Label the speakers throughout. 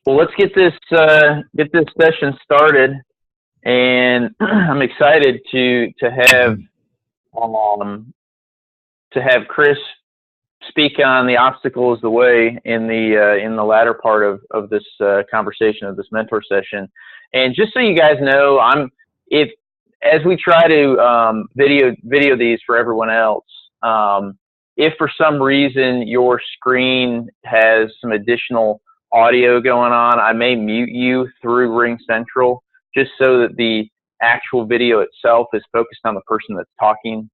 Speaker 1: Well, let's get this session started, and I'm excited um, to have Chris speak on the obstacle is the way in the latter part of this conversation of this mentor session. And just so you guys know, if as we try to video these for everyone else, if for some reason your screen has some additional audio going on, I may mute you through RingCentral just so that the actual video itself is focused on the person that's talking.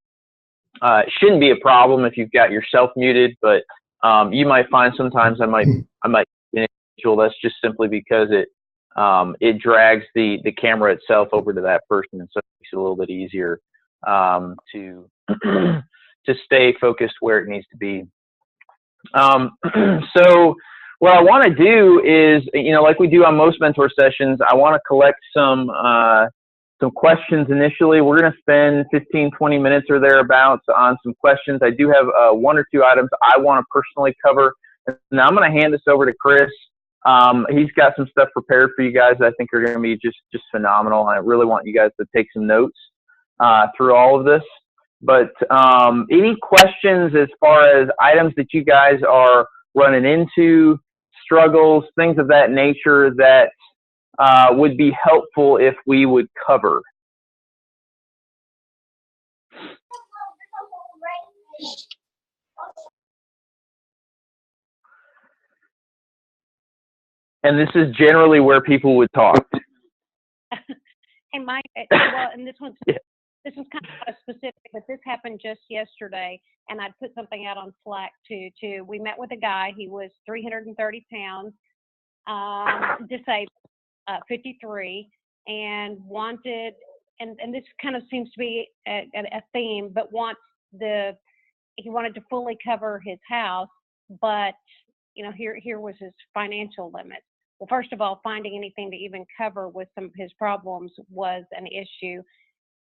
Speaker 1: It shouldn't be a problem if you've got yourself muted, but you might find sometimes I might that's just simply because it drags the camera itself over to that person, and so it makes it a little bit easier to to stay focused where it needs to be. So what I want to do is, like we do on most mentor sessions, I want to collect some questions initially. We're going to spend 15, 20 minutes or thereabouts on some questions. I do have one or two items I want to personally cover. And I'm going to hand this over to Chris. He's got some stuff prepared for you guys that I think are going to be just phenomenal. I really want you guys to take some notes through all of this. But any questions as far as items that you guys are running into, struggles, things of that nature that would be helpful if we would cover? And this is generally where people would talk.
Speaker 2: Hey, Mike, well, and this one's this was kind of specific, but this happened just yesterday, and I'd put something out on Slack too. We met with a guy. He was 330 pounds, disabled, 53, and wanted, and this kind of seems to be a theme, but he wanted to fully cover his house, but here was his financial limit. Well, first of all, finding anything to even cover with some of his problems was an issue.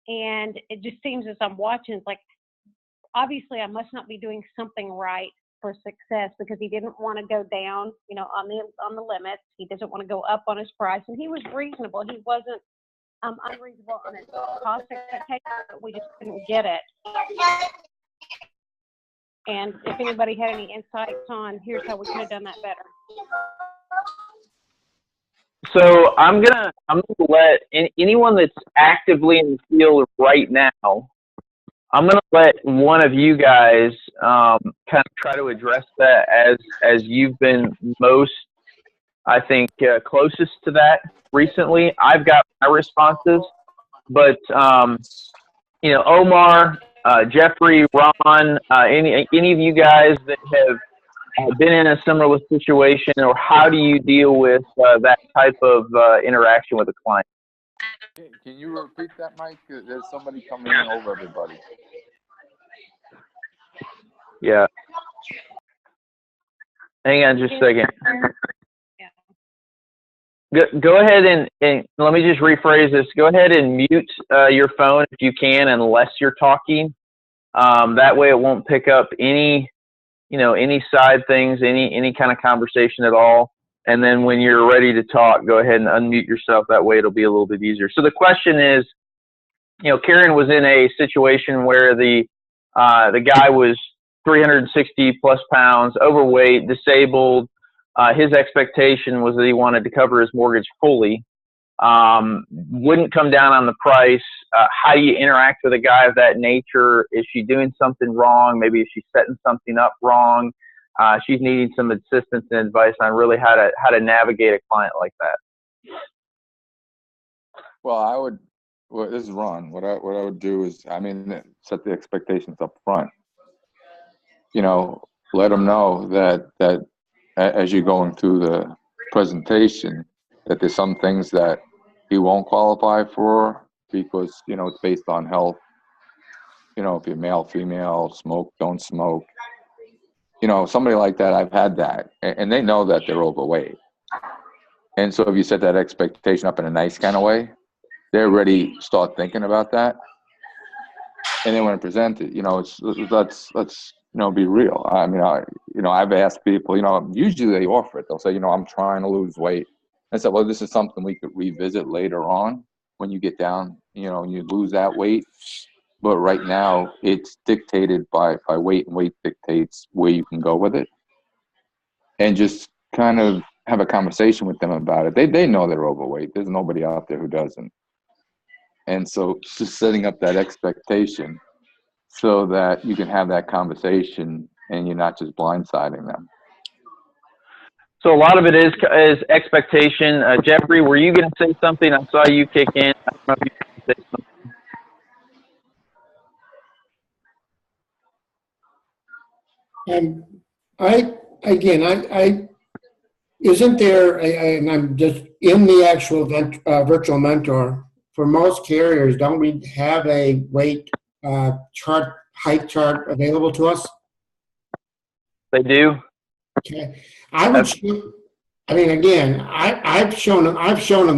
Speaker 2: And it just seems as I'm watching, it's like, obviously I must not be doing something right for success, because he didn't want to go down, on the limits. He doesn't want to go up on his price. And he was reasonable. He wasn't unreasonable on his cost expectations, but we just couldn't get it. And if anybody had any insights on, here's how we could have done that better.
Speaker 1: So I'm gonna let anyone that's actively in the field right now, I'm gonna let one of you guys kind of try to address that as you've been most, I think, closest to that recently. I've got my responses, but Omar, Jeffrey, Ron, any of you guys that have been in a similar situation, or how do you deal with that type of interaction with a client?
Speaker 3: Can you repeat that, Mike? There's somebody coming in over everybody.
Speaker 1: Yeah. Hang on just a second. Go ahead and let me just rephrase this. Go ahead and mute your phone if you can, unless you're talking. That way it won't pick up any side things, any kind of conversation at all. And then when you're ready to talk, go ahead and unmute yourself. That way it'll be a little bit easier. So the question is, Karen was in a situation where the guy was 360 plus pounds, overweight, disabled. His expectation was that he wanted to cover his mortgage fully. Wouldn't come down on the price. How do you interact with a guy of that nature? Is she doing something wrong? Maybe is she setting something up wrong? She's needing some assistance and advice on really how to navigate a client like that.
Speaker 3: Well, this is Ron. What I would do is, set the expectations up front. Let them know that as you're going through the presentation, that there's some things that he won't qualify for because, it's based on health. If you're male, female, smoke, don't smoke. Somebody like that, I've had that. And they know that they're overweight. And so if you set that expectation up in a nice kind of way, they already start thinking about that. And then when I present it, let's be real. I've asked people, usually they offer it. They'll say, I'm trying to lose weight. I said, well, this is something we could revisit later on when you get down, you know, and you lose that weight. But right now, it's dictated by weight, and weight dictates where you can go with it. And just kind of have a conversation with them about it. They know they're overweight. There's nobody out there who doesn't. And so just setting up that expectation so that you can have that conversation and you're not just blindsiding them.
Speaker 1: So a lot of it is expectation. Jeffrey, were you going to say something? I saw you kick in. I don't know if you can say something.
Speaker 4: I isn't there, and I'm just in the actual virtual mentor, for most carriers, don't we have a weight chart, height chart available to us?
Speaker 1: They do.
Speaker 4: Okay. I've shown them,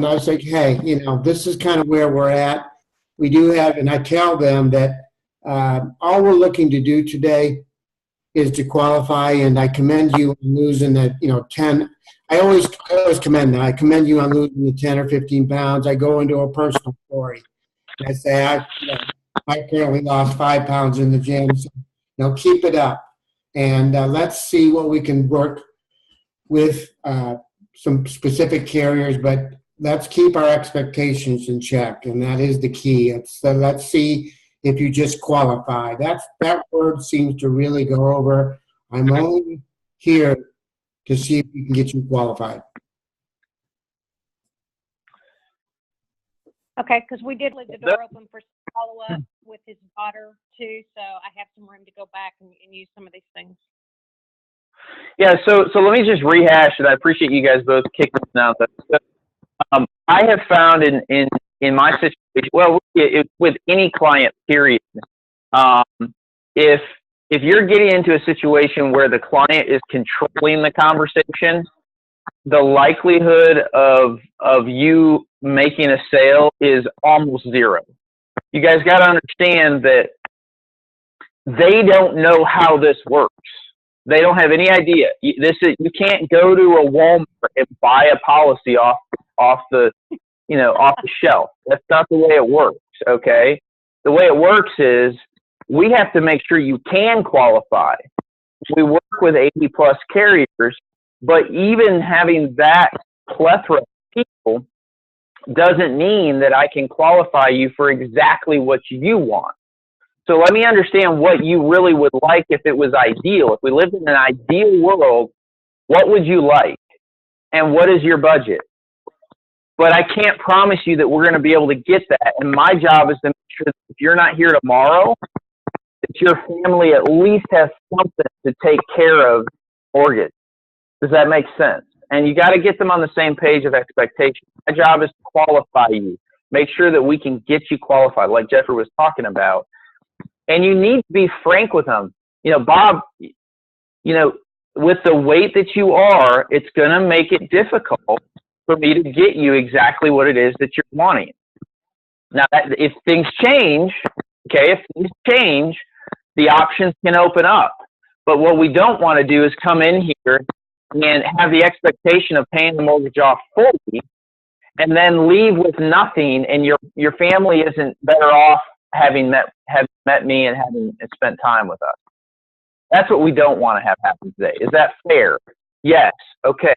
Speaker 4: I was like, hey, you know, this is kind of where we're at. We do have, and I tell them that all we're looking to do today is to qualify, and I commend you on losing that, 10. I always commend that. I commend you on losing the 10 or 15 pounds. I go into a personal story. And I say, I currently lost 5 pounds in the gym. So, keep it up. And let's see what we can work with some specific carriers, but let's keep our expectations in check. And that is the key. Let's see if you just qualify. That word seems to really go over. I'm only here to see if we can get you qualified.
Speaker 2: Okay, because we did leave the door open for follow-up with his daughter too, so I have some room to go back and use some of these things.
Speaker 1: Yeah, so let me just rehash it. I appreciate you guys both kicking this out. I have found in my situation, well, with any client, period, if you're getting into a situation where the client is controlling the conversation, the likelihood of you making a sale is almost zero. You guys got to understand that they don't know how this works. They don't have any idea. You can't go to a Walmart and buy a policy off the shelf. That's not the way it works. Okay, the way it works is we have to make sure you can qualify. We work with 80 plus carriers, but even having that plethora of people doesn't mean that I can qualify you for exactly what you want. So let me understand what you really would like if it was ideal. If we lived in an ideal world, what would you like? And what is your budget? But I can't promise you that we're going to be able to get that. And my job is to make sure that if you're not here tomorrow, that your family at least has something to take care of mortgage. Does that make sense? And you got to get them on the same page of expectation. My job is to qualify you. Make sure that we can get you qualified, like Jeffrey was talking about. And you need to be frank with them. Bob, with the weight that you are, it's going to make it difficult for me to get you exactly what it is that you're wanting. Now, if things change, the options can open up. But what we don't want to do is come in here and have the expectation of paying the mortgage off fully and then leave with nothing, and your family isn't better off having met me and having spent time with us. That's what we don't want to have happen today. Is that fair? Yes. Okay.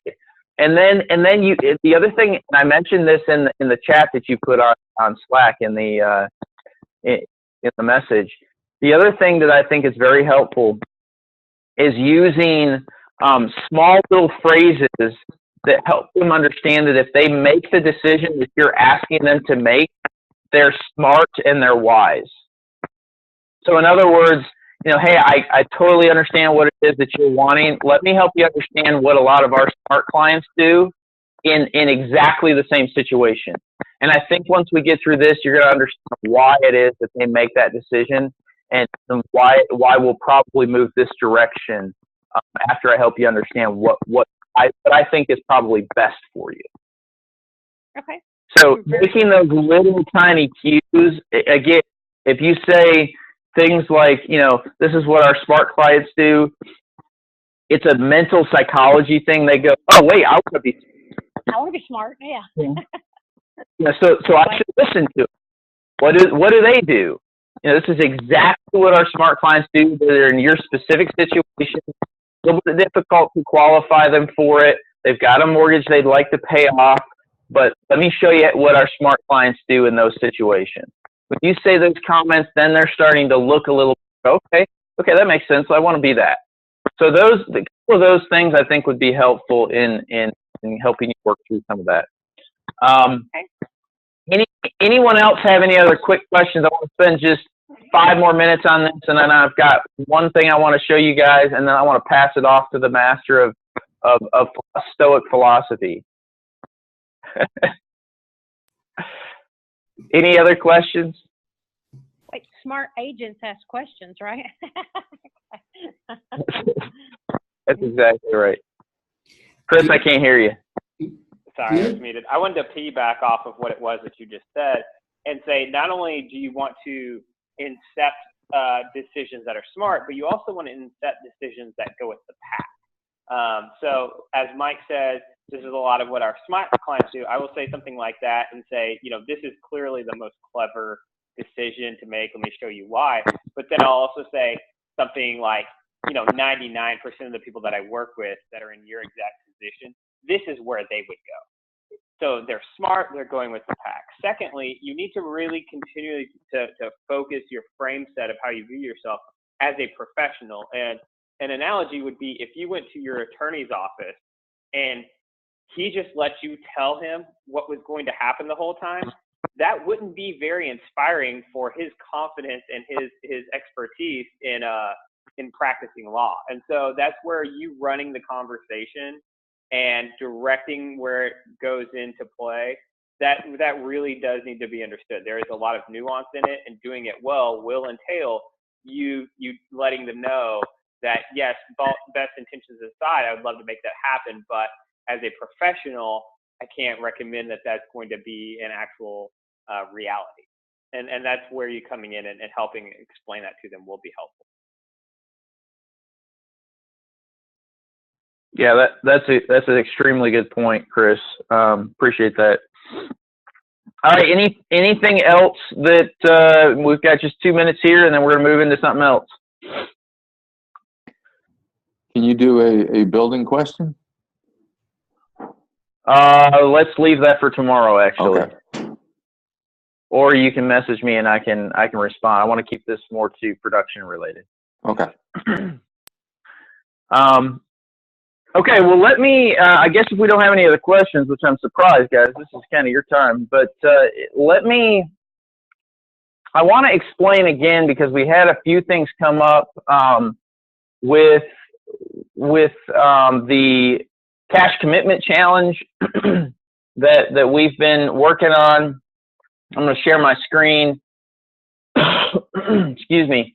Speaker 1: And then the other thing, and I mentioned this in the chat that you put on Slack in the message. The other thing that I think is very helpful is using small little phrases that help them understand that if they make the decision that you're asking them to make, they're smart and they're wise. So in other words, hey, I totally understand what it is that you're wanting. Let me help you understand what a lot of our smart clients do in exactly the same situation. And I think once we get through this, you're going to understand why it is that they make that decision and why we'll probably move this direction after I help you understand what I think is probably best for you.
Speaker 2: Okay.
Speaker 1: So making those little tiny cues, again, if you say things like, this is what our smart clients do, it's a mental psychology thing. They go, oh, wait, I want to be
Speaker 2: I want to be smart. Yeah.
Speaker 1: Yeah, so I should listen to it. What do they do? This is exactly what our smart clients do. They're in your specific situation. A little bit difficult to qualify them for it. They've got a mortgage they'd like to pay off, but let me show you what our smart clients do in those situations. When you say those comments, then they're starting to look a little, okay, that makes sense. I want to be that. So a couple of those things I think would be helpful in helping you work through some of that. Anyone else have any other quick questions? I want to spend just 5 more minutes on this, and then I've got one thing I want to show you guys, and then I want to pass it off to the master of Stoic philosophy. Any other questions?
Speaker 2: Wait, smart agents ask questions, right?
Speaker 1: That's exactly right. Chris, I can't hear you.
Speaker 5: Sorry, I was muted. I wanted to piggyback off of what it was that you just said and say, not only do you want to incept decisions that are smart, but you also want to incept decisions that go with the pack. So as Mike said, this is a lot of what our smart clients do. I will say something like that and say, this is clearly the most clever decision to make. Let me show you why. But then I'll also say something like, 99% of the people that I work with that are in your exact position, this is where they would go. So they're smart, they're going with the pack. Secondly, you need to really continue to focus your frame set of how you view yourself as a professional. And an analogy would be if you went to your attorney's office and he just let you tell him what was going to happen the whole time, that wouldn't be very inspiring for his confidence and his expertise in practicing law. And so that's where you running the conversation and directing where it goes into play, that really does need to be understood. There is a lot of nuance in it, and doing it well will entail you letting them know that, yes, best intentions aside, I would love to make that happen, but as a professional, I can't recommend that that's going to be an actual reality. And that's where you coming in and helping explain that to them will be helpful.
Speaker 1: Yeah, that's an extremely good point, Chris. Appreciate that. All right, anything else that we've got just 2 minutes here, and then we're gonna move into something else.
Speaker 3: Can you do a building question?
Speaker 1: Let's leave that for tomorrow, actually.
Speaker 3: Okay.
Speaker 1: Or you can message me and I can respond. I want to keep this more to production related.
Speaker 3: Okay.
Speaker 1: Okay, well, let me, I guess if we don't have any other questions, which I'm surprised, guys, this is kind of your time, but I want to explain again, because we had a few things come up with the cash commitment challenge that we've been working on. I'm going to share my screen. Excuse me.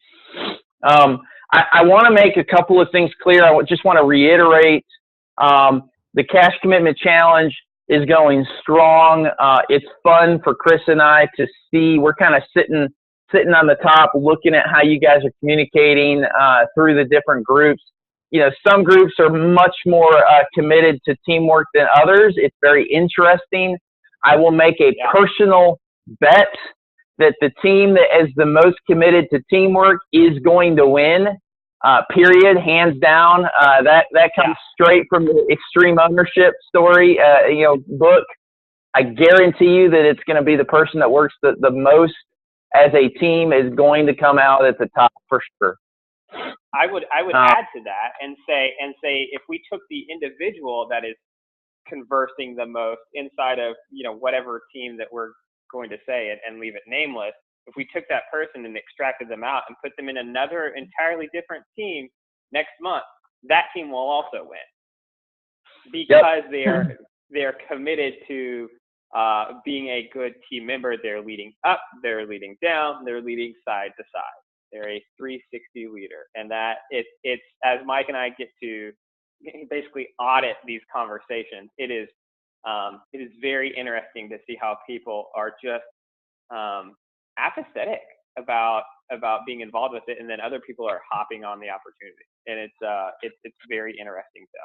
Speaker 1: I want to make a couple of things clear. I just want to reiterate the cash commitment challenge is going strong. It's fun for Chris and I to see. We're kind of sitting on the top, looking at how you guys are communicating through the different groups. Some groups are much more committed to teamwork than others. It's very interesting. I will make a personal bet that the team that is the most committed to teamwork is going to win, period, hands down. That comes straight from the Extreme Ownership story, book. I guarantee you that it's going to be the person that works the most as a team is going to come out at the top for sure.
Speaker 5: I would add to that and say if we took the individual that is conversing the most inside of whatever team that we're going to say it and leave it nameless, if we took that person and extracted them out and put them in another entirely different team next month, that team will also win because they're committed to being a good team member. They're leading up, they're leading down, they're leading side to side. They're a 360 leader, and that it's as Mike and I get to basically audit these conversations. It is very interesting to see how people are just apathetic about being involved with it, and then other people are hopping on the opportunity, and it's very interesting to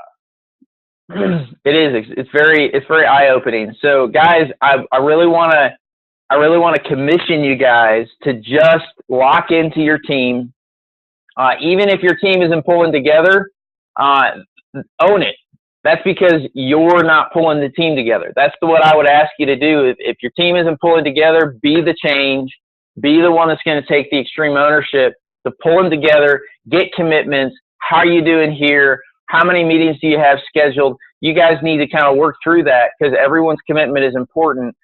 Speaker 5: us.
Speaker 1: It is. It's very eye-opening. So, guys, I really want to commission you guys to just lock into your team. Even if your team isn't pulling together, own it. That's because you're not pulling the team together. That's what I would ask you to do. If your team isn't pulling together, be the change. Be the one that's going to take the extreme ownership to pull them together, get commitments. How are you doing here? How many meetings do you have scheduled? You guys need to kind of work through that because everyone's commitment is important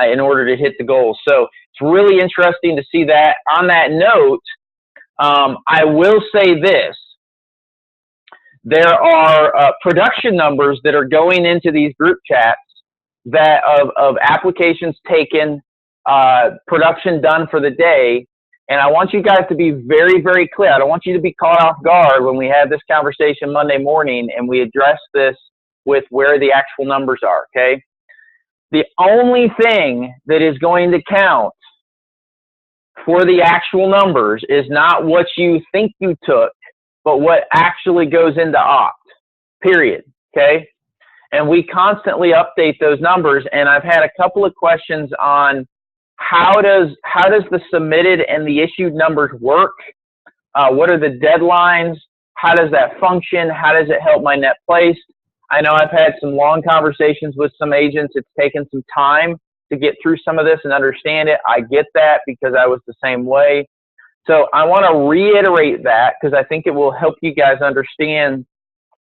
Speaker 1: in order to hit the goals. So it's really interesting to see that. On that note, I will say this. There are production numbers that are going into these group chats that of applications taken, production done for the day. And I want you guys to be very, very clear. I don't want you to be caught off guard when we have this conversation Monday morning and we address this with where the actual numbers are, okay? The only thing that is going to count for the actual numbers is not what you think you took, but what actually goes into opt, period, okay? And we constantly update those numbers, and I've had a couple of questions on how does the submitted and the issued numbers work? What are the deadlines? How does that function? How does it help my net placed? I know I've had some long conversations with some agents. It's taken some time to get through some of this and understand it. I get that because I was the same way. So I want to reiterate that because I think it will help you guys understand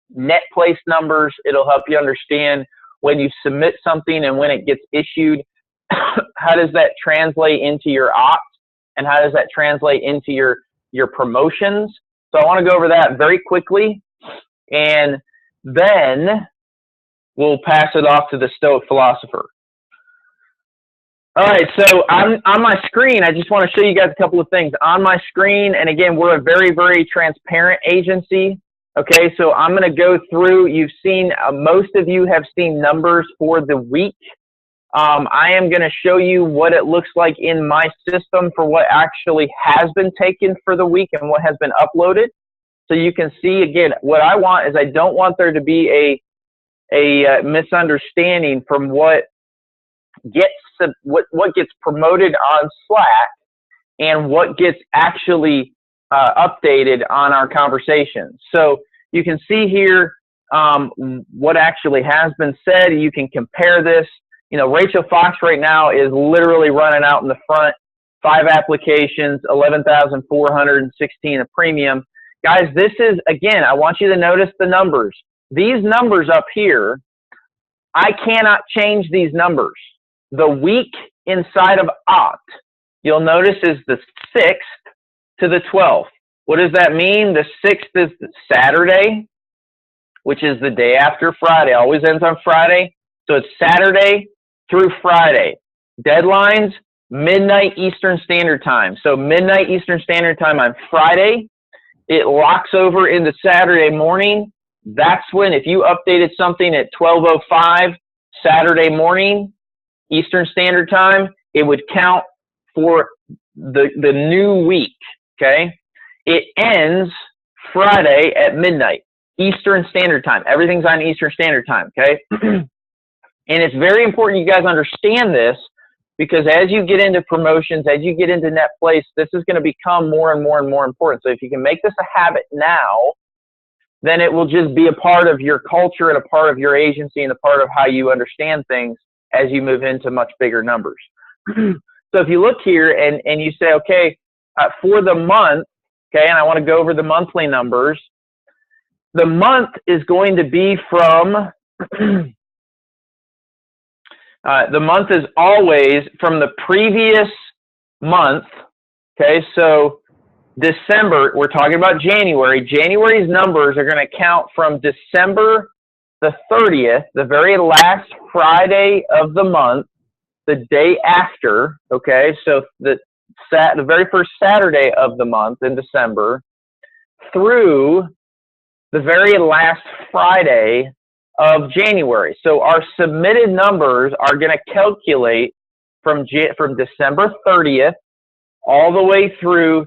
Speaker 1: net place numbers. It'll help you understand when you submit something and when it gets issued. How does that translate into your opt, and how does that translate into your promotions? So I want to go over that very quickly, and then we'll pass it off to the Stoic philosopher. All right, so on my screen, I just want to show you guys a couple of things. On my screen, and again, we're a very, very transparent agency. Okay, so I'm going to go through. You've seen, most of you have seen numbers for the week. I am going to show you what it looks like in my system for what actually has been taken for the week and what has been uploaded. So you can see, again, what I want is I don't want there to be a misunderstanding from what gets promoted on Slack and what gets actually updated on our conversations. So you can see here what actually has been said. You can compare this. You know, Rachel Fox right now is literally running out in the front, 5 applications, 11,416 a premium. Guys, this is, again, I want you to notice the numbers. These numbers up here, I cannot change these numbers. The week inside of opt, you'll notice, is the 6th to the 12th. What does that mean? The 6th is Saturday, which is the day after Friday. Always ends on Friday. So it's Saturday through Friday. Deadlines, midnight Eastern Standard Time. So midnight Eastern Standard Time on Friday, it locks over into Saturday morning. That's when, if you updated something at 12:05 Saturday morning Eastern Standard Time, it would count for the new week, okay? It ends Friday at midnight Eastern Standard Time. Everything's on Eastern Standard Time, okay? And it's very important you guys understand this because as you get into promotions, as you get into net place, this is going to become more and more and more important. So if you can make this a habit now, then it will just be a part of your culture and a part of your agency and a part of how you understand things as you move into much bigger numbers. So if you look here and you say, okay, for the month, okay, and I want to go over the monthly numbers, the month is going to be from, the month is always from the previous month, okay, so December, we're talking about January. January's numbers are going to count from December the 30th, the very last Friday of the month, the day after, okay, so the very first Saturday of the month in December through the very last Friday of January. So our submitted numbers are going to calculate from December 30th all the way through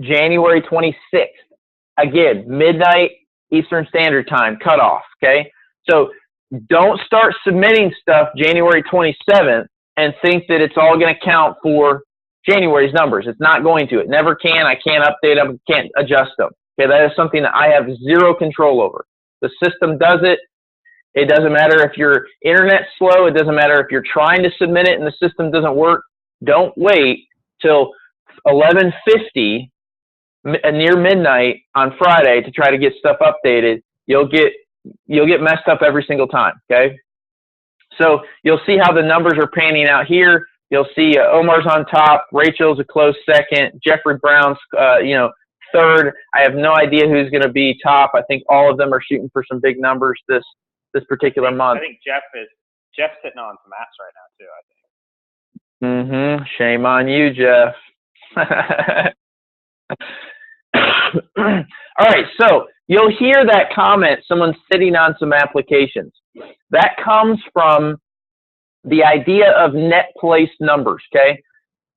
Speaker 1: January 26th. Again, midnight Eastern Standard Time cutoff, okay? So don't start submitting stuff January 27th and think that it's all going to count for January's numbers. It's not going to. It never can. I can't update them, can't adjust them. Okay, that is something that I have zero control over. The system does it. It doesn't matter if your internet's slow. It doesn't matter if you're trying to submit it and the system doesn't work. Don't wait till 11:50 near midnight on Friday to try to get stuff updated. You'll get messed up every single time. Okay, so you'll see how the numbers are panning out here. You'll see Omar's on top, Rachel's a close second, Jeffrey Brown's third. I have no idea who's going to be top. I think all of them are shooting for some big numbers this particular month.
Speaker 5: I think Jeff's sitting on some apps right now too, I think.
Speaker 1: Shame on you, Jeff. All right, so you'll hear that comment, someone's sitting on some applications. That comes from the idea of net placed numbers, okay?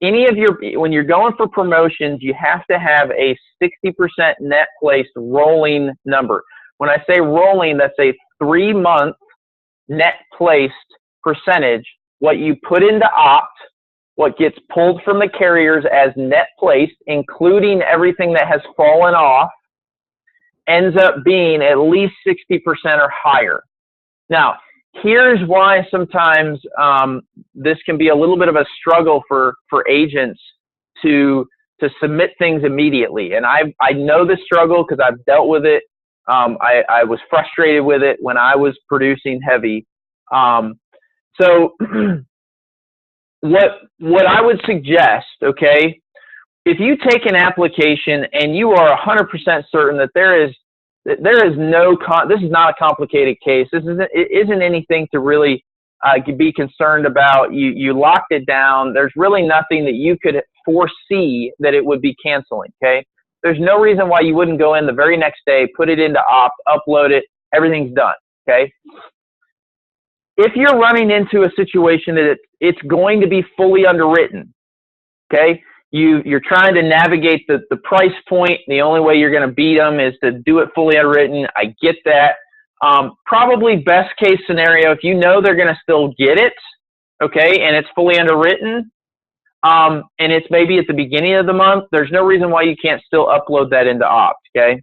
Speaker 1: When you're going for promotions, you have to have a 60% net placed rolling number. When I say rolling, that's a 3-month net placed percentage. What you put into opt, what gets pulled from the carriers as net placed, including everything that has fallen off, ends up being at least 60% or higher. Now, here's why sometimes this can be a little bit of a struggle for agents to submit things immediately. And I know the struggle because I've dealt with it. I was frustrated with it when I was producing heavy. So what I would suggest, okay, if you take an application and you are 100% certain that there is no, this is not a complicated case. It isn't anything to really be concerned about. You locked it down. There's really nothing that you could foresee that it would be canceling, okay? There's no reason why you wouldn't go in the very next day, put it into opt, upload it, everything's done, okay? If you're running into a situation that it's going to be fully underwritten, okay? You're trying to navigate the price point. The only way you're going to beat them is to do it fully underwritten. I get that. Probably best case scenario, if you know they're going to still get it, okay, and it's fully underwritten, and it's maybe at the beginning of the month, there's no reason why you can't still upload that into opt, okay?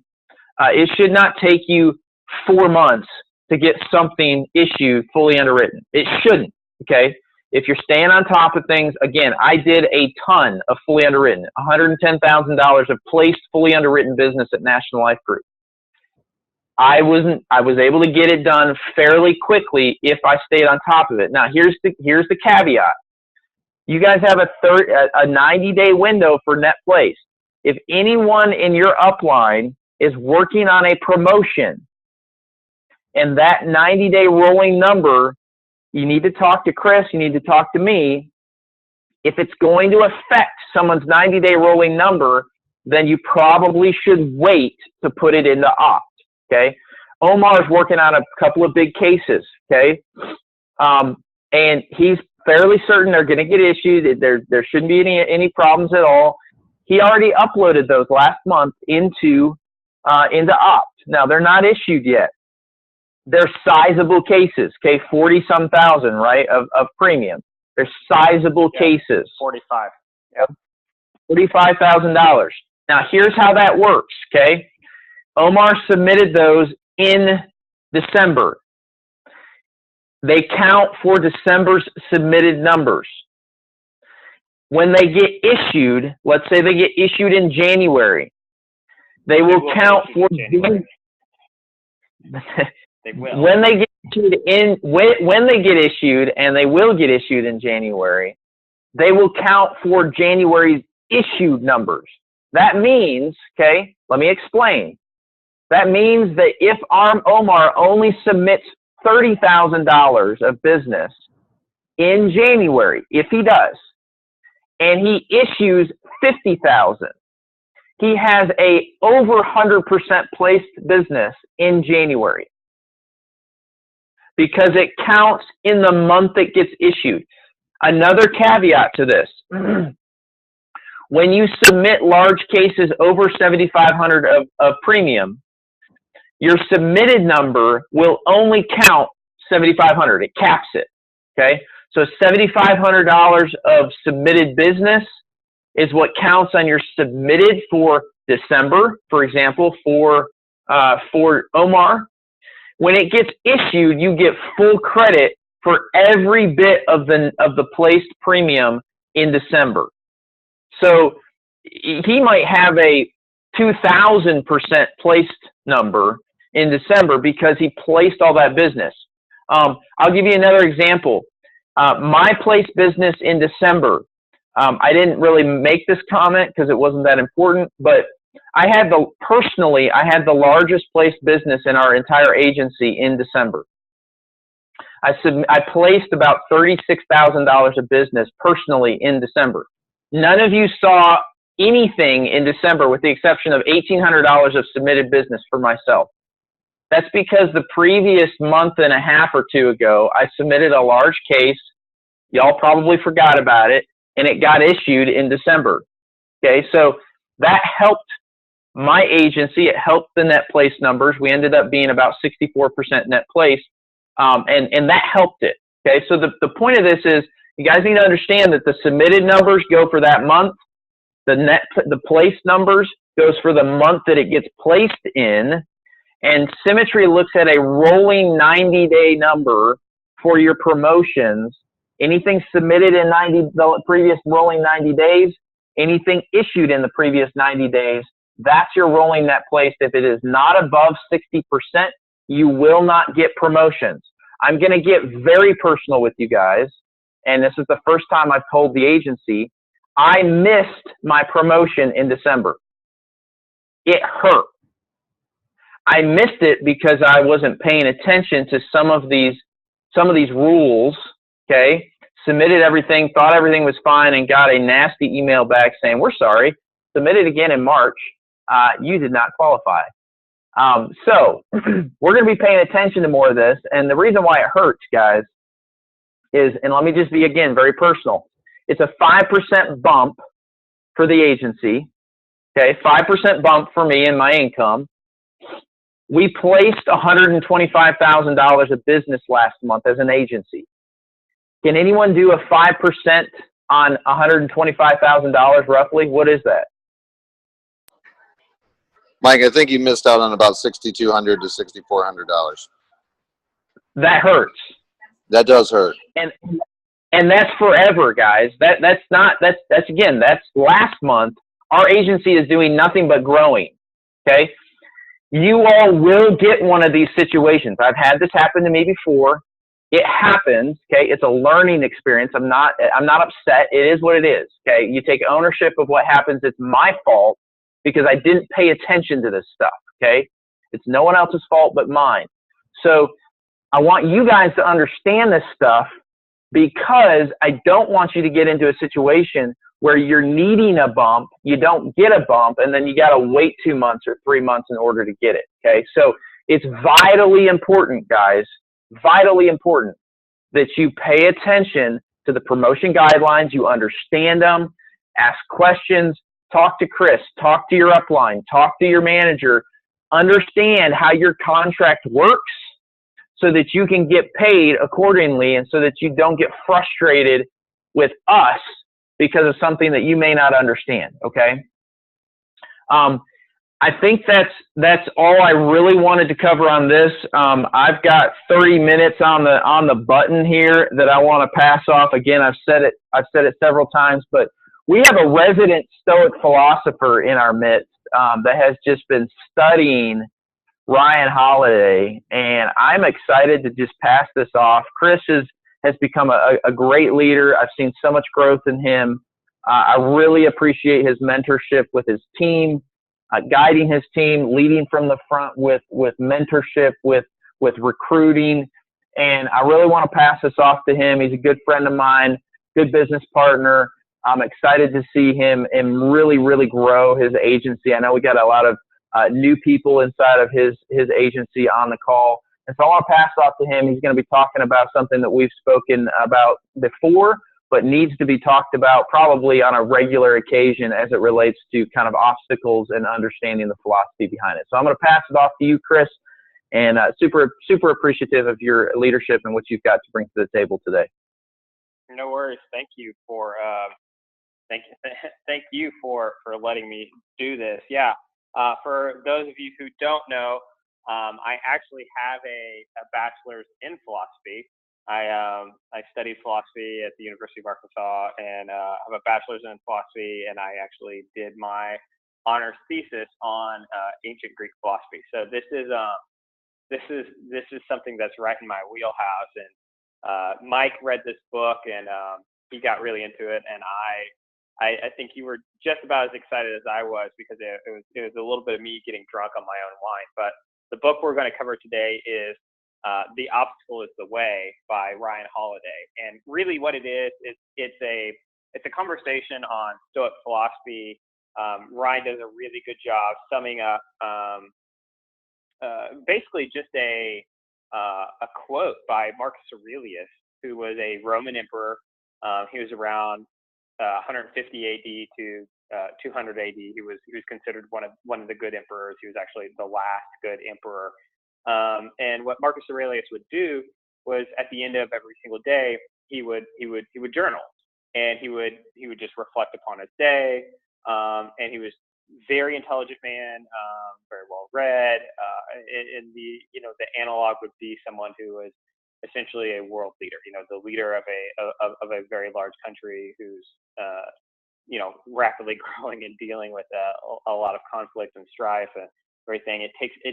Speaker 1: It should not take you 4 months to get something issued fully underwritten. It shouldn't, okay? If you're staying on top of things, again, I did a ton of fully underwritten, $110,000 of placed fully underwritten business at National Life Group. I was able to get it done fairly quickly if I stayed on top of it. Now, here's the caveat. You guys have a 90-day window for net placed. If anyone in your upline is working on a promotion and that 90-day rolling number, you need to talk to Chris, you need to talk to me. If it's going to affect someone's 90-day rolling number, then you probably should wait to put it into opt, okay? Omar's working on a couple of big cases, okay? And he's fairly certain they're going to get issued. There shouldn't be any problems at all. He already uploaded those last month into opt. Now, they're not issued yet. They're sizable cases, okay, 40-some thousand, right, of premium. They're sizable cases.
Speaker 5: 45. Yep.
Speaker 1: $45,000. Now, here's how that works, okay? Omar submitted those in December. They count for December's submitted numbers. When they get issued, let's say they get issued in January, they will count for
Speaker 5: They will.
Speaker 1: When they get issued when they get issued, and they will get issued in January, they will count for January's issued numbers. That means, okay, let me explain. That means that if Omar only submits $30,000 of business in January, if he does, and he issues $50,000, he has a over 100% placed business in January, because it counts in the month it gets issued. Another caveat to this, when you submit large cases over $7,500 of premium, your submitted number will only count 7,500. It caps it. Okay, so $7,500 of submitted business is what counts on your submitted for December, for example, for Omar. When it gets issued, you get full credit for every bit of the placed premium in December. So he might have a 2,000% placed number in December because he placed all that business. I'll give you another example. My placed business in December, I didn't really make this comment because it wasn't that important, but I had the largest placed business in our entire agency in December. I placed about $36,000 of business personally in December. None of you saw anything in December with the exception of $1,800 of submitted business for myself. That's because the previous month and a half or two ago, I submitted a large case. Y'all probably forgot about it, and it got issued in December. Okay, so that helped my agency. It helped the net place numbers. We ended up being about 64% net place, and that helped it. Okay, so the point of this is you guys need to understand that the submitted numbers go for that month. The place numbers goes for the month that it gets placed in, and Symmetry looks at a rolling 90-day number for your promotions. Anything submitted in the previous rolling 90 days, anything issued in the previous 90 days, that's your rolling net placed. If it is not above 60%, you will not get promotions. I'm going to get very personal with you guys, and this is the first time I've told the agency, I missed my promotion in December. It hurt. I missed it because I wasn't paying attention to some of these rules, okay? Submitted everything, thought everything was fine, and got a nasty email back saying, we're sorry, submitted again in March, you did not qualify. So we're going to be paying attention to more of this, and the reason why it hurts, guys, is, and let me just be, again, very personal, it's a 5% bump for the agency, okay, 5% bump for me in my income. We placed $125,000 of business last month as an agency. Can anyone do a 5% on $125,000 roughly? What is that?
Speaker 6: Mike, I think you missed out on about $6,200 to $6,400.
Speaker 1: That hurts.
Speaker 6: That does hurt.
Speaker 1: And that's forever, guys. That's last month. Our agency is doing nothing but growing. Okay? You all will get one of these situations. I've had this happen to me before. It happens, okay? It's a learning experience. I'm not upset. It is what it is, okay? You take ownership of what happens. It's my fault because I didn't pay attention to this stuff, okay? It's no one else's fault but mine. So I want you guys to understand this stuff because I don't want you to get into a situation where you're needing a bump, you don't get a bump, and then you got to wait 2 months or 3 months in order to get it, okay? So it's vitally important, guys, vitally important that you pay attention to the promotion guidelines, you understand them, ask questions, talk to Chris, talk to your upline, talk to your manager, understand how your contract works so that you can get paid accordingly and so that you don't get frustrated with us because of something that you may not understand, okay? I think that's all I really wanted to cover on this. I've got 30 minutes on the button here that I want to pass off. Again, I've said it several times, but we have a resident Stoic philosopher in our midst that has just been studying Ryan Holiday, and I'm excited to just pass this off. Chris has become a great leader. I've seen so much growth in him. I really appreciate his mentorship with his team, guiding his team, leading from the front with mentorship, with recruiting. And I really want to pass this off to him. He's a good friend of mine, good business partner. I'm excited to see him and really, really grow his agency. I know we got a lot of new people inside of his agency on the call. And so I want to pass off to him. He's going to be talking about something that we've spoken about before, but needs to be talked about probably on a regular occasion as it relates to kind of obstacles and understanding the philosophy behind it. So I'm going to pass it off to you, Chris. and super appreciative of your leadership and what you've got to bring to the table today.
Speaker 5: No worries. Thank you for thank you for letting me do this. Yeah. For those of you who don't know, I actually have a bachelor's in philosophy. I studied philosophy at the University of Arkansas, and have a bachelor's in philosophy, and I actually did my honors thesis on ancient Greek philosophy. So this is something that's right in my wheelhouse. And Mike read this book, and he got really into it, and I think you were just about as excited as I was, because it was a little bit of me getting drunk on my own wine. But the book we're going to cover today is The Obstacle is the Way by Ryan Holiday. And really what it is, it's a conversation on Stoic philosophy. Ryan does a really good job summing up basically just a quote by Marcus Aurelius, who was a Roman emperor. He was around 150 AD to 200 AD. He was considered one of the good emperors. He was actually the last good emperor. And what Marcus Aurelius would do was, at the end of every single day, he would journal, and he would just reflect upon his day. And he was very intelligent man, very well read. And the analog would be someone who was essentially a world leader, the leader of a very large country who's rapidly growing and dealing with a lot of conflict and strife and everything. It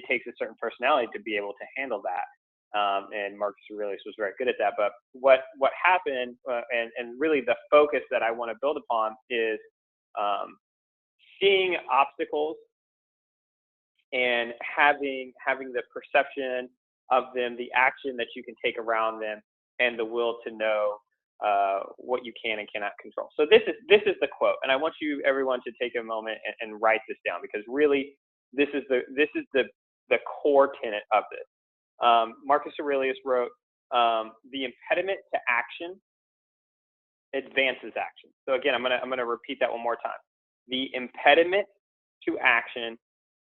Speaker 5: takes a certain personality to be able to handle that. And Marcus Aurelius was very good at that. But what happened, and really the focus that I want to build upon, is seeing obstacles and having the perception of them, the action that you can take around them, and the will to know what you can and cannot control. So this is the quote, and I want everyone to take a moment and write this down, because really this is the core tenet of this. Marcus Aurelius wrote, "The impediment to action advances action." So again, I'm gonna repeat that one more time. The impediment to action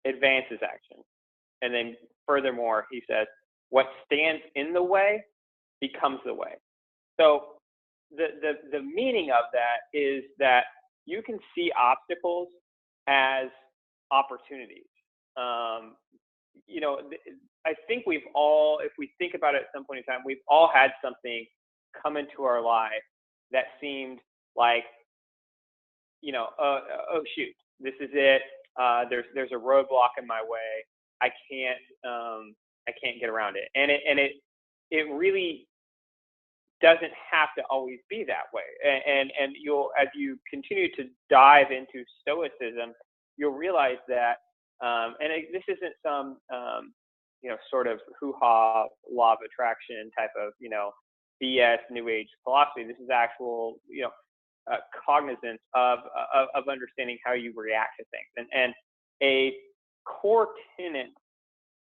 Speaker 5: advances action. And then furthermore, he says, what stands in the way becomes the way. So the meaning of that is that you can see obstacles as opportunities. I think we've all, if we think about it at some point in time, we've all had something come into our life that seemed like, oh shoot, this is it. There's a roadblock in my way. I can't get around it. And it really doesn't have to always be that way. And as you continue to dive into Stoicism, you'll realize that, this isn't some, sort of hoo-ha, law of attraction type of, BS New Age philosophy. This is actual, cognizance of understanding how you react to things. And a core tenet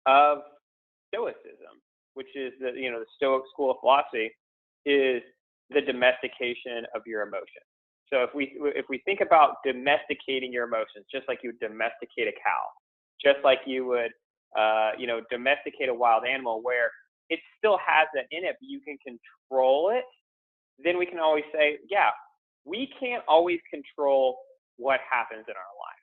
Speaker 5: of Stoicism, which is the Stoic school of philosophy, is the domestication of your emotions. So if we think about domesticating your emotions, just like you would domesticate a cow, just like you would domesticate a wild animal, where it still has that in it, but you can control it, then we can always say, yeah, we can't always control what happens in our life.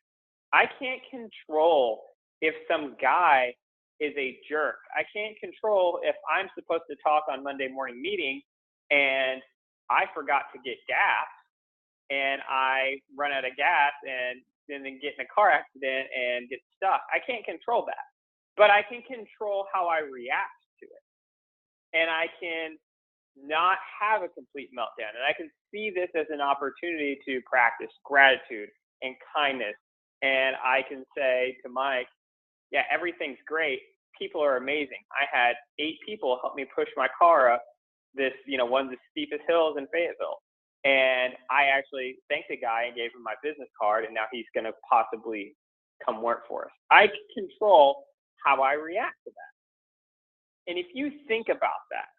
Speaker 5: I can't control if some guy is a jerk. I can't control if I'm supposed to talk on Monday morning meeting and I forgot to get gas and I run out of gas and then get in a car accident and get stuck. I can't control that, but I can control how I react to it. And I can not have a complete meltdown. And I can see this as an opportunity to practice gratitude and kindness. And I can say to Mike, yeah, everything's great. People are amazing. I had 8 people help me push my car up this, one of the steepest hills in Fayetteville. And I actually thanked the guy and gave him my business card, and now he's going to possibly come work for us. I can control how I react to that. And if you think about that,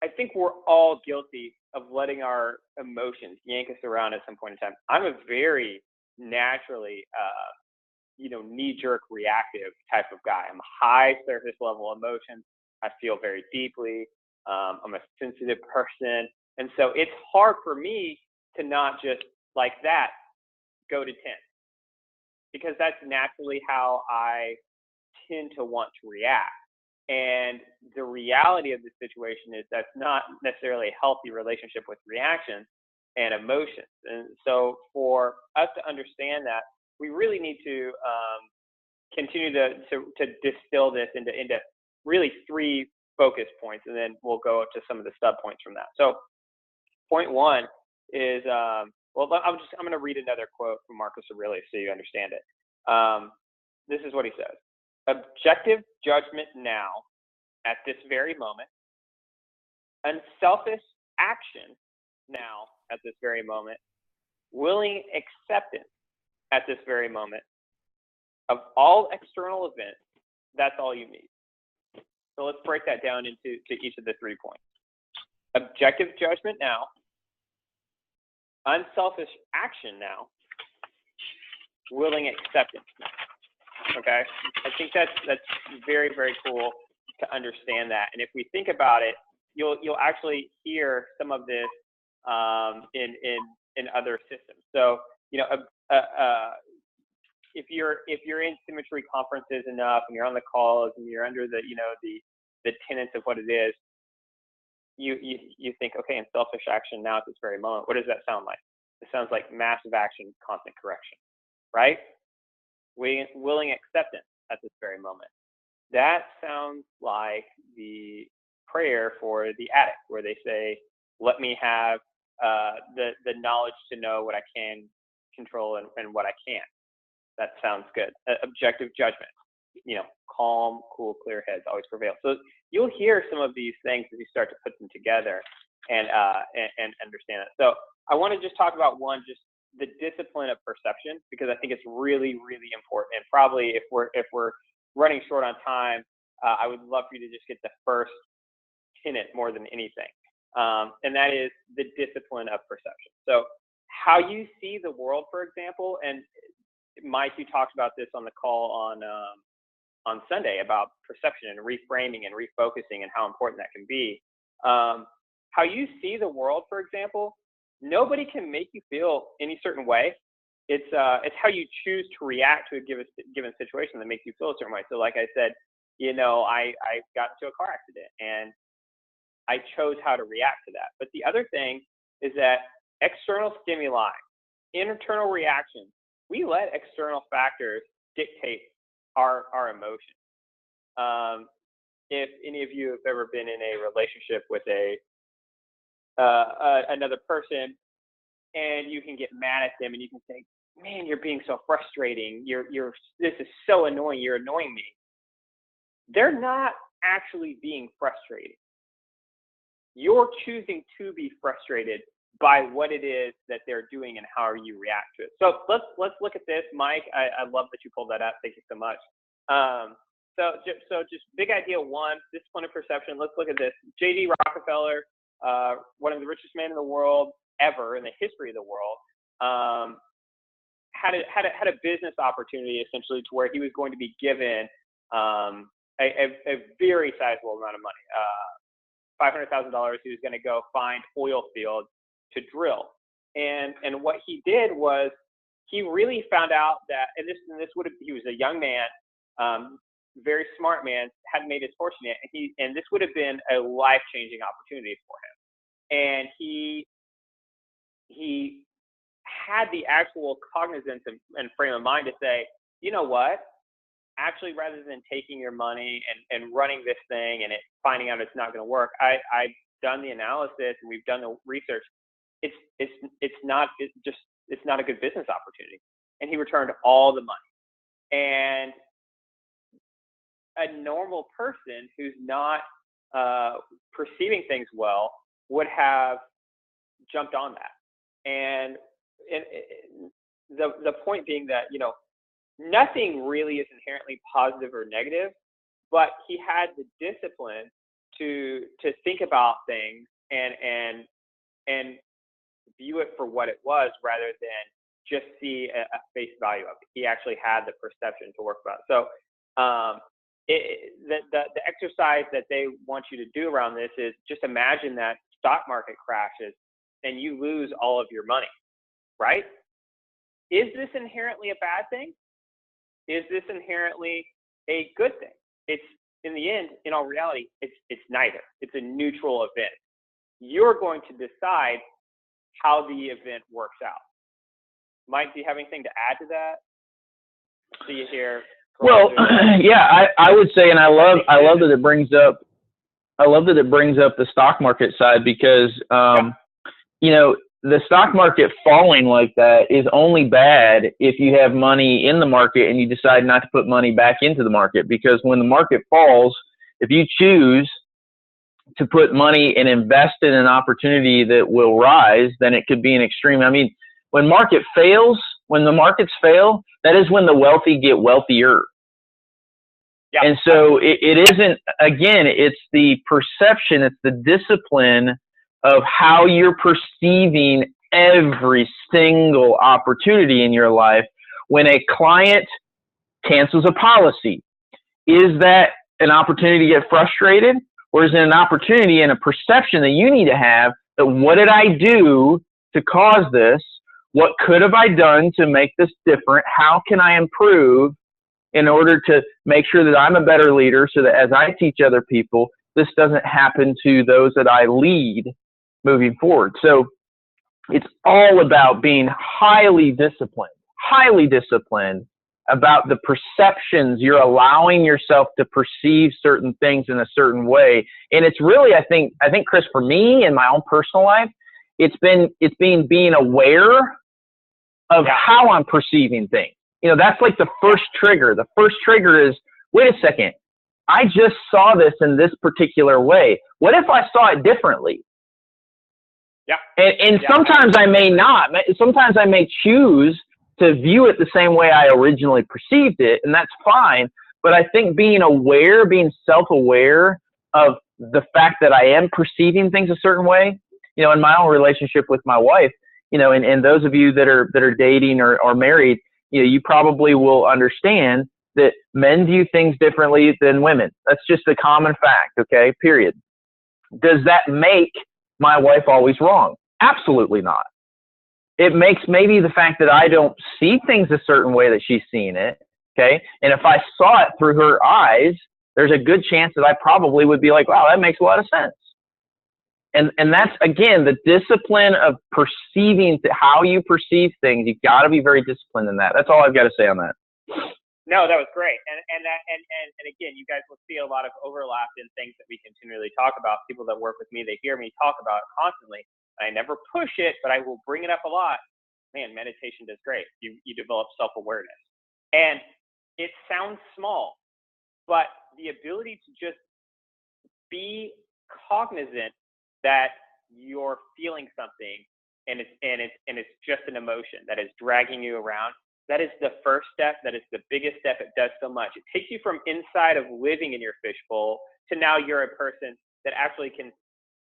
Speaker 5: I think we're all guilty of letting our emotions yank us around at some point in time. I'm a very naturally knee-jerk reactive type of guy. I'm a high surface level emotions. I feel very deeply. I'm a sensitive person. And so it's hard for me to not just like that go to 10, because that's naturally how I tend to want to react. And the reality of the situation is that's not necessarily a healthy relationship with reactions and emotions. And so for us to understand that, we really need to continue to distill this into really 3 focus points, and then we'll go to some of the sub points from that. So point 1 is, I'm going to read another quote from Marcus Aurelius so you understand it. This is what he says: objective judgment now, at this very moment, unselfish action now, at this very moment, willing acceptance at this very moment of all external events. That's all you need. So let's break that down into each of the 3 points. Objective judgment now, unselfish action now, willing acceptance now. Okay, I think that's very, very cool to understand that. And if we think about it, you'll actually hear some of this in other systems. So if you're in symmetry conferences enough, and you're on the calls, and you're under the tenets of what it is, you think, okay, in selfish action now at this very moment, what does that sound like? It sounds like massive action, constant correction, right? Willing acceptance at this very moment. That sounds like the prayer for the addict, where they say, let me have the knowledge to know what I can control and what I can't. That sounds good. Objective judgment, calm, cool, clear heads always prevail. So you'll hear some of these things as you start to put them together and understand it. So I want to just talk about one, just the discipline of perception, because I think it's really, really important. And probably if we're running short on time, I would love for you to just get the first tenet more than anything. And that is the discipline of perception. So how you see the world, for example, and Mike, you talked about this on the call on Sunday about perception and reframing and refocusing and how important that can be. How you see the world, for example, nobody can make you feel any certain way. It's how you choose to react to a given situation that makes you feel a certain way. So like I said, I got into a car accident and I chose how to react to that. But the other thing is that external stimuli, internal reactions, we let external factors dictate our emotions. If any of you have ever been in a relationship with another person, and you can get mad at them and you can say, man, you're being so frustrating. This is so annoying. You're annoying me. They're not actually being frustrated. You're choosing to be frustrated by what it is that they're doing and how you react to it. So let's look at this, Mike. I love that you pulled that up. Thank you so much. So just big idea 1, discipline of perception. Let's look at this. J.D. Rockefeller, one of the richest men in the world ever in the history of the world, had a business opportunity essentially to where he was going to be given a very sizable amount of money, $500,000. He was going to go find oil fields to drill, and what he did was he really found out that, and he was a young man, very smart man, hadn't made his fortune yet, and this would have been a life-changing opportunity for him, and he had the actual cognizance and frame of mind to say, you know what, actually, rather than taking your money and running this thing and finding out it's not going to work, I've done the analysis and we've done the research. It's not a good business opportunity. And he returned all the money. And a normal person who's not perceiving things well would have jumped on that. And the point being that, nothing really is inherently positive or negative, but he had the discipline to think about things and view it for what it was rather than just see a face value of it. He actually had the perception to work about it. So the exercise that they want you to do around this is just imagine that stock market crashes and you lose all of your money, right? Is this inherently a bad thing? Is this inherently a good thing? It's, in the end, in all reality, it's neither. It's a neutral event. You're going to decide how the event works out. Mike, do you have anything to add to that? I see you here.
Speaker 1: Well, yeah, I would say, and I love that it brings up the stock market side, because you know, the stock market falling like that is only bad if you have money in the market and you decide not to put money back into the market. Because when the market falls, if you choose to put money and invest in an opportunity that will rise, then it could be an extreme. I mean, when the markets fail, that is when the wealthy get wealthier. Yeah. And so it isn't, again, it's the perception, it's the discipline of how you're perceiving every single opportunity in your life. When a client cancels a policy, is that an opportunity to get frustrated? Or is it an opportunity and a perception that you need to have that, what did I do to cause this? What could have I done to make this different? How can I improve in order to make sure that I'm a better leader, so that as I teach other people, this doesn't happen to those that I lead moving forward? So it's all about being highly disciplined about the perceptions you're allowing yourself to perceive certain things in a certain way. And it's really, I think, Chris, for me in my own personal life, it's being aware of how I'm perceiving things. You know, that's like the first trigger. The first trigger is, wait a second, I just saw this in this particular way. What if I saw it differently?
Speaker 5: Yeah.
Speaker 1: And sometimes I may not. Sometimes I may choose to view it the same way I originally perceived it, and that's fine. But I think being self-aware of the fact that I am perceiving things a certain way, you know, in my own relationship with my wife, you know, and those of you that are dating or married, you know, you probably will understand that men view things differently than women. That's just a common fact, okay, period. Does that make my wife always wrong? Absolutely not. It makes maybe the fact that I don't see things a certain way that she's seeing it, okay? And if I saw it through her eyes, there's a good chance that I probably would be like, wow, that makes a lot of sense. And that's, again, the discipline of perceiving how you perceive things. You've got to be very disciplined in that. That's all I've got to say on that.
Speaker 5: No, that was great. And again, you guys will see a lot of overlap in things that we continually talk about. People that work with me, they hear me talk about it constantly. I never push it, but I will bring it up a lot. Man, meditation does great. You develop self-awareness. And it sounds small, but the ability to just be cognizant that you're feeling something and it's just an emotion that is dragging you around. That is the first step. That is the biggest step. It does so much. It takes you from inside of living in your fishbowl to now you're a person that actually can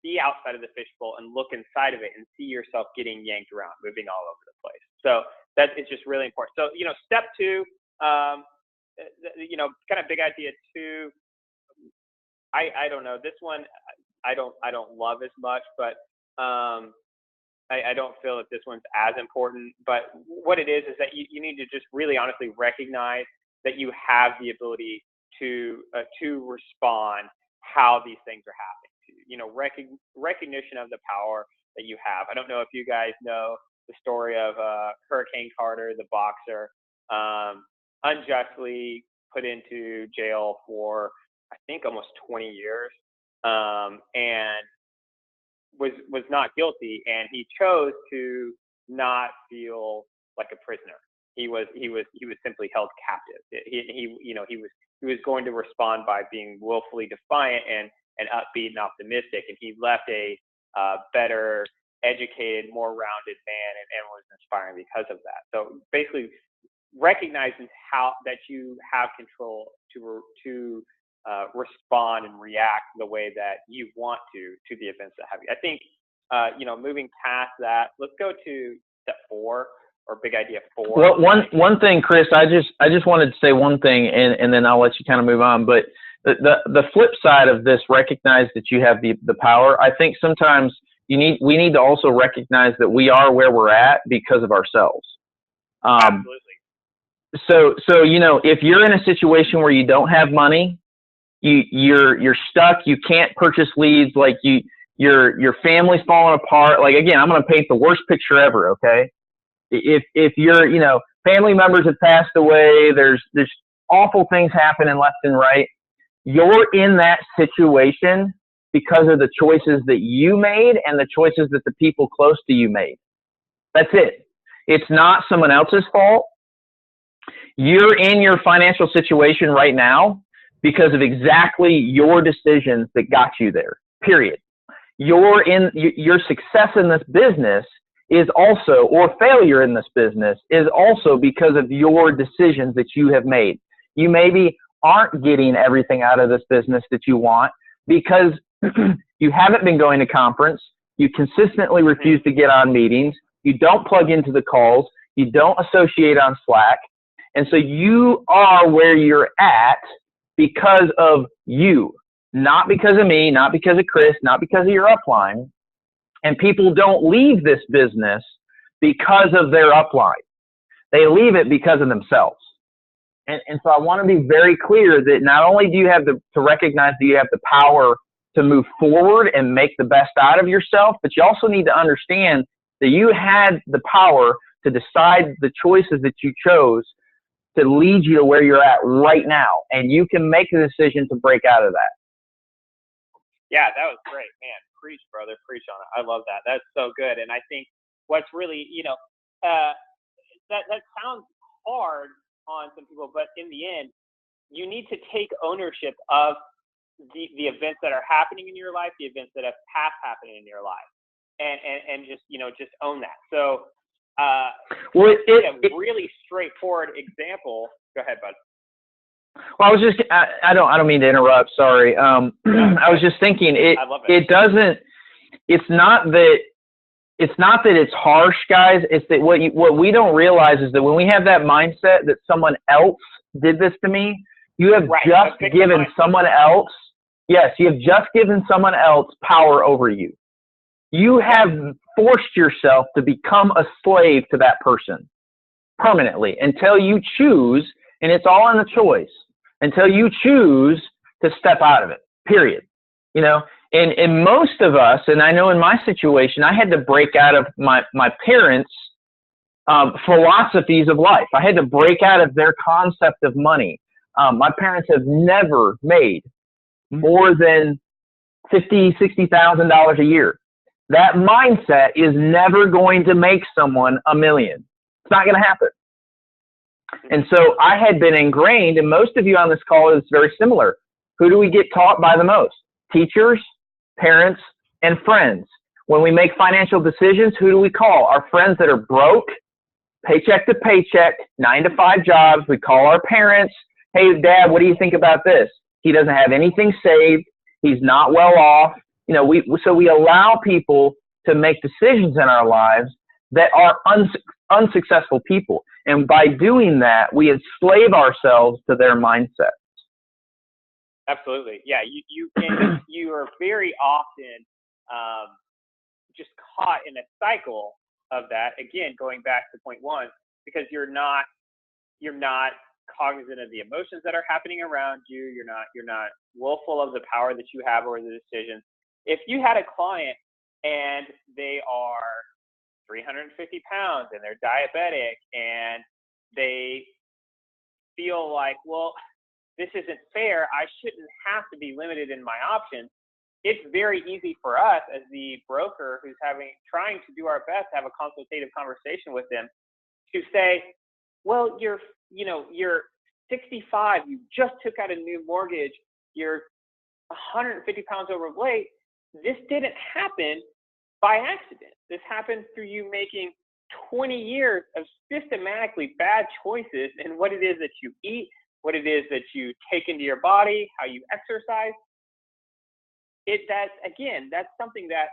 Speaker 5: see outside of the fishbowl and look inside of it and see yourself getting yanked around, moving all over the place. So that is just really important. So, you know, step two, you know, kind of big idea two. I don't know. This one, I don't love as much, but I don't feel that this one's as important. But what it is that you need to just really honestly recognize that you have the ability to respond how these things are happening to you. You know, recognition of the power that you have. I don't know if you guys know the story of Hurricane Carter, the boxer, unjustly put into jail for, I think, almost 20 years. And was not guilty, and he chose to not feel like a prisoner. He was simply held captive. He was going to respond by being willfully defiant and upbeat and optimistic, and he left a better educated, more rounded man, and was inspiring because of that. So basically, recognizing how that you have control to respond and react the way that you want to the events that have you. I think, moving past that, let's go to step 4. or big idea 4?
Speaker 1: Well, one thing, Chris, I just wanted to say one thing, and then I'll let you kind of move on. But the flip side of this, recognize that you have the power. I think sometimes we need to also recognize that we are where we're at because of ourselves.
Speaker 5: Absolutely.
Speaker 1: So if you're in a situation where you don't have money, you're stuck, you can't purchase leads, like your family's falling apart. Like, again, I'm going to paint the worst picture ever. Okay. If you're, family members have passed away, there's awful things happening left and right. You're in that situation because of the choices that you made and the choices that the people close to you made. That's it. It's not someone else's fault. You're in your financial situation right now because of exactly your decisions that got you there, period. Your success in this business is also, or failure in this business is also because of your decisions that you have made. You maybe aren't getting everything out of this business that you want because you haven't been going to conference, you consistently refuse to get on meetings, you don't plug into the calls, you don't associate on Slack, and so you are where you're at because of you, not because of me, not because of Chris, not because of your upline. And people don't leave this business because of their upline. They leave it because of themselves. And so I want to be very clear that not only do you have to recognize that you have the power to move forward and make the best out of yourself, but you also need to understand that you had the power to decide the choices that you chose to lead you to where you're at right now. And you can make a decision to break out of that.
Speaker 5: Yeah, that was great, man. Preach, brother. Preach on it. I love that. That's so good. And I think what's really, that sounds hard on some people, but in the end, you need to take ownership of the events that are happening in your life, the events that have past happened in your life, and just own that. So, really straightforward example. Go ahead, bud.
Speaker 1: Well, I was just, I don't mean to interrupt. Sorry. I was just thinking it's not that it's harsh, guys. It's that what we don't realize is that when we have that mindset that someone else did this to me, you have just given someone else, you have just given someone else power over you. You have forced yourself to become a slave to that person permanently until you choose, and it's all in the choice, until you choose to step out of it, period. And most of us, and I know in my situation, I had to break out of my parents' philosophies of life. I had to break out of their concept of money. My parents have never made more than $50,000-$60,000 a year. That mindset is never going to make someone $1 million. It's not going to happen. And so I had been ingrained, and most of you on this call is very similar. Who do we get taught by the most? Teachers, parents, and friends. When we make financial decisions, who do we call? Our friends that are broke, paycheck to paycheck, 9-to-5 jobs. We call our parents. Hey, Dad, what do you think about this? He doesn't have anything saved. He's not well off. So we allow people to make decisions in our lives that are unsuccessful people. And by doing that, we enslave ourselves to their mindset.
Speaker 5: Absolutely. Yeah. You are very often just caught in a cycle of that. Again, going back to point one, because you're not cognizant of the emotions that are happening around you. You're not willful of the power that you have over the decisions. If you had a client and they are 350 pounds and they're diabetic and they feel like, well, this isn't fair, I shouldn't have to be limited in my options, it's very easy for us as the broker who's trying to do our best to have a consultative conversation with them to say, well, you're 65, you just took out a new mortgage, you're 150 pounds overweight. This didn't happen by accident. This happened through you making 20 years of systematically bad choices in what it is that you eat, what it is that you take into your body, how you exercise. That's something that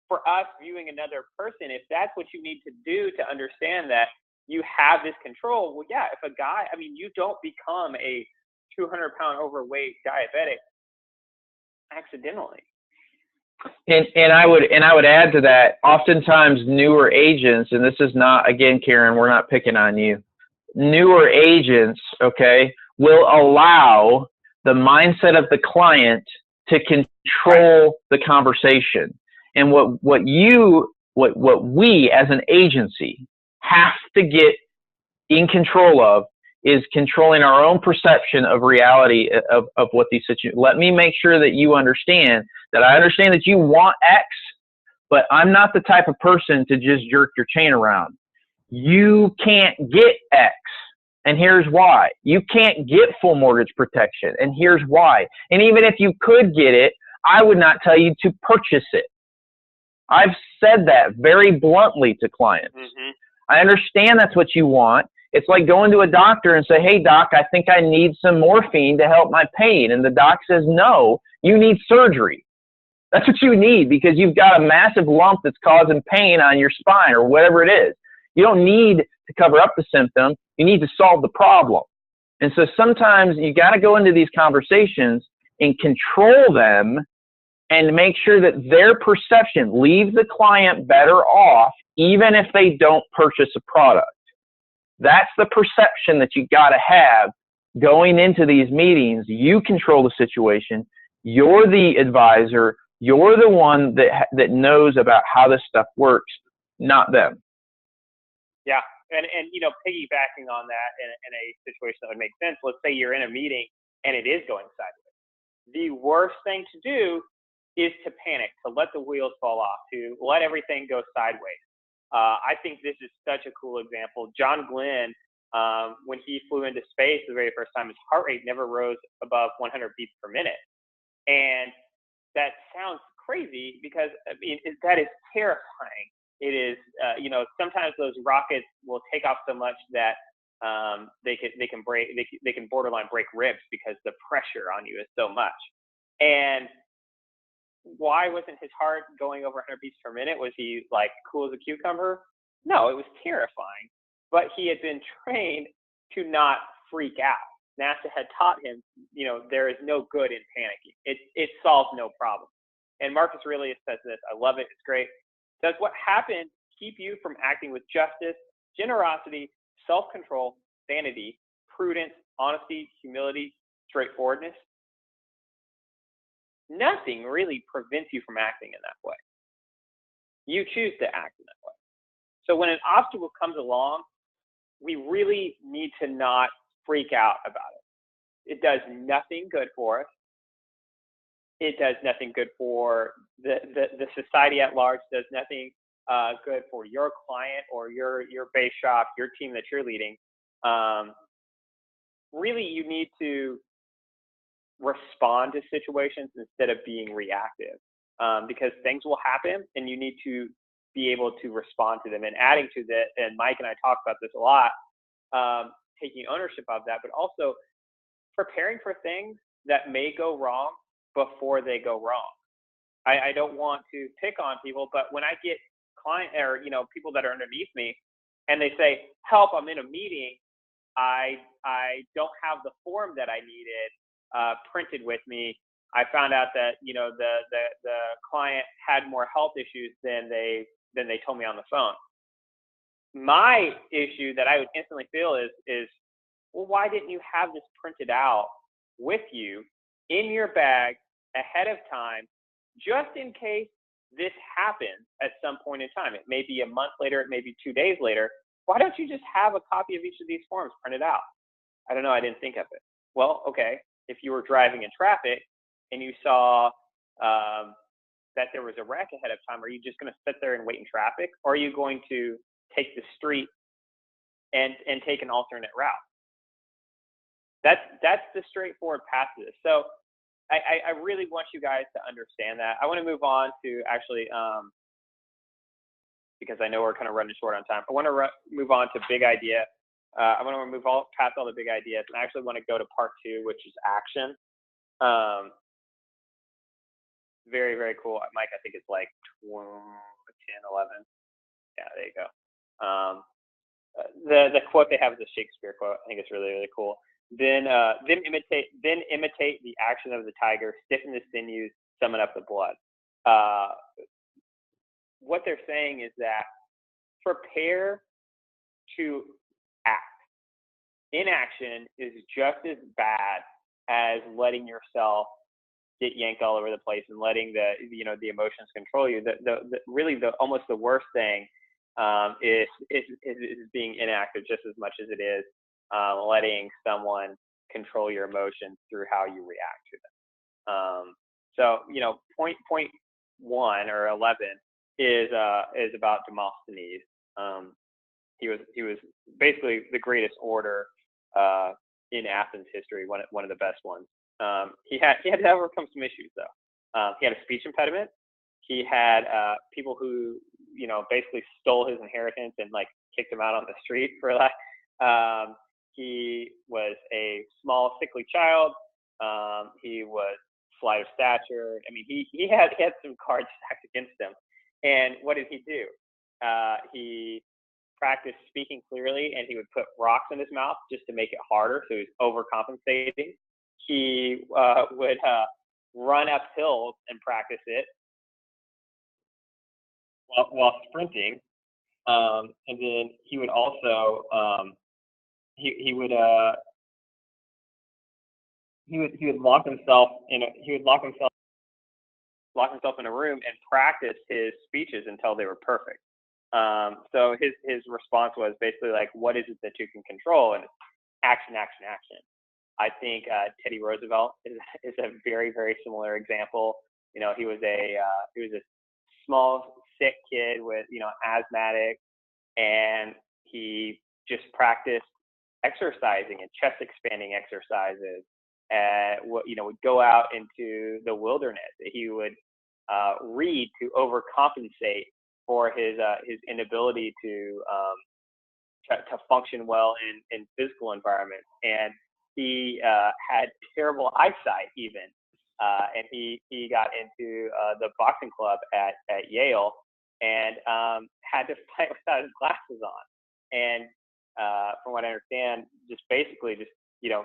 Speaker 5: for us viewing another person, if that's what you need to do to understand that you have this control. Well, yeah, if a guy, I mean, you don't become a 200-pound overweight diabetic accidentally.
Speaker 1: And I would add to that, oftentimes newer agents, and this is not, again, Karen, we're not picking on you. Newer agents, okay, will allow the mindset of the client to control the conversation. And what we as an agency have to get in control of is controlling our own perception of reality of what these situations. Let me make sure that you understand that I understand that you want X, but I'm not the type of person to just jerk your chain around. You can't get X, and here's why. You can't get full mortgage protection, and here's why. And even if you could get it, I would not tell you to purchase it. I've said that very bluntly to clients.
Speaker 5: Mm-hmm.
Speaker 1: I understand that's what you want. It's like going to a doctor and say, hey, doc, I think I need some morphine to help my pain. And the doc says, no, you need surgery. That's what you need because you've got a massive lump that's causing pain on your spine or whatever it is. You don't need to cover up the symptom. You need to solve the problem. And so sometimes you got to go into these conversations and control them and make sure that their perception leaves the client better off even if they don't purchase a product. That's the perception that you got to have going into these meetings. You control the situation. You're the advisor. You're the one that knows about how this stuff works, not them.
Speaker 5: Yeah, and piggybacking on that in a situation that would make sense. Let's say you're in a meeting and it is going sideways. The worst thing to do is to panic, to let the wheels fall off, to let everything go sideways. I think this is such a cool example. John Glenn, when he flew into space the very first time, his heart rate never rose above 100 beats per minute. And that sounds crazy because, I mean, that is terrifying. It is, sometimes those rockets will take off so much that they can borderline break ribs because the pressure on you is so much. And why wasn't his heart going over 100 beats per minute? Was he like cool as a cucumber? No, it was terrifying. But he had been trained to not freak out. NASA had taught him, there is no good in panicking. It solves no problem. And Marcus Aurelius says this. I love it. It's great. Does what happened keep you from acting with justice, generosity, self-control, sanity, prudence, honesty, humility, straightforwardness? Nothing really prevents you from acting in that way. You choose to act in that way. So when an obstacle comes along, we really need to not freak out about it. It does nothing good for us. It does nothing good for the society at large. Does nothing good for your client or your base shop, your team that you're leading. Really, you need to respond to situations instead of being reactive, because things will happen and you need to be able to respond to them. And adding to that, and Mike and I talk about this a lot, taking ownership of that, but also preparing for things that may go wrong before they go wrong. I don't want to pick on people, but when I get client or people that are underneath me and they say, help, I'm in a meeting, I don't have the form that I needed printed with me. I found out that the client had more health issues than they told me on the phone. My issue that I would instantly feel is well, why didn't you have this printed out with you in your bag ahead of time, just in case this happens at some point in time? It may be a month later, it may be 2 days later. Why don't you just have a copy of each of these forms printed out? I don't know, I didn't think of it. Well, okay. If you were driving in traffic and you saw that there was a wreck ahead of time, are you just going to sit there and wait in traffic? Or are you going to take the street and take an alternate route? That's the straightforward path to this. So I really want you guys to understand that. I want to move on to actually, because I know we're kind of running short on time, I want to move on to big idea. I want to move past all the big ideas, and I actually want to go to part 2, which is action. Very, very cool. Mike, I think it's like 10, 11. Yeah, there you go. the quote they have is a Shakespeare quote. I think it's really, really cool. Then imitate the action of the tiger, stiffen the sinews, summon up the blood. What they're saying is that prepare to act. Inaction is just as bad as letting yourself get yanked all over the place and letting the emotions control you. Really almost the worst thing is being inactive just as much as it is letting someone control your emotions through how you react to them. So point 1 or 11 is about Demosthenes. He was basically the greatest orator in Athens history, one of the best ones. He had to overcome some issues though. He had a speech impediment. He had people who basically stole his inheritance and like kicked him out on the street for that. He was a small, sickly child. He was slight of stature. I mean, he had some cards stacked against him. And what did he do? He practiced speaking clearly, and he would put rocks in his mouth just to make it harder. So he was overcompensating. He would run up hills and practice it while sprinting. And then he would also he would lock himself in a room and practice his speeches until they were perfect. So his response was basically like, what is it that you can control? And action, action, action. I think Teddy Roosevelt is a very, very similar example. He was a small, sick kid with asthmatic, and he just practiced exercising and chest expanding exercises. Would go out into the wilderness. He would read to overcompensate for his inability to function well in physical environments. And he had terrible eyesight even, and he got into the boxing club at Yale and had to fight without his glasses on. And from what I understand, just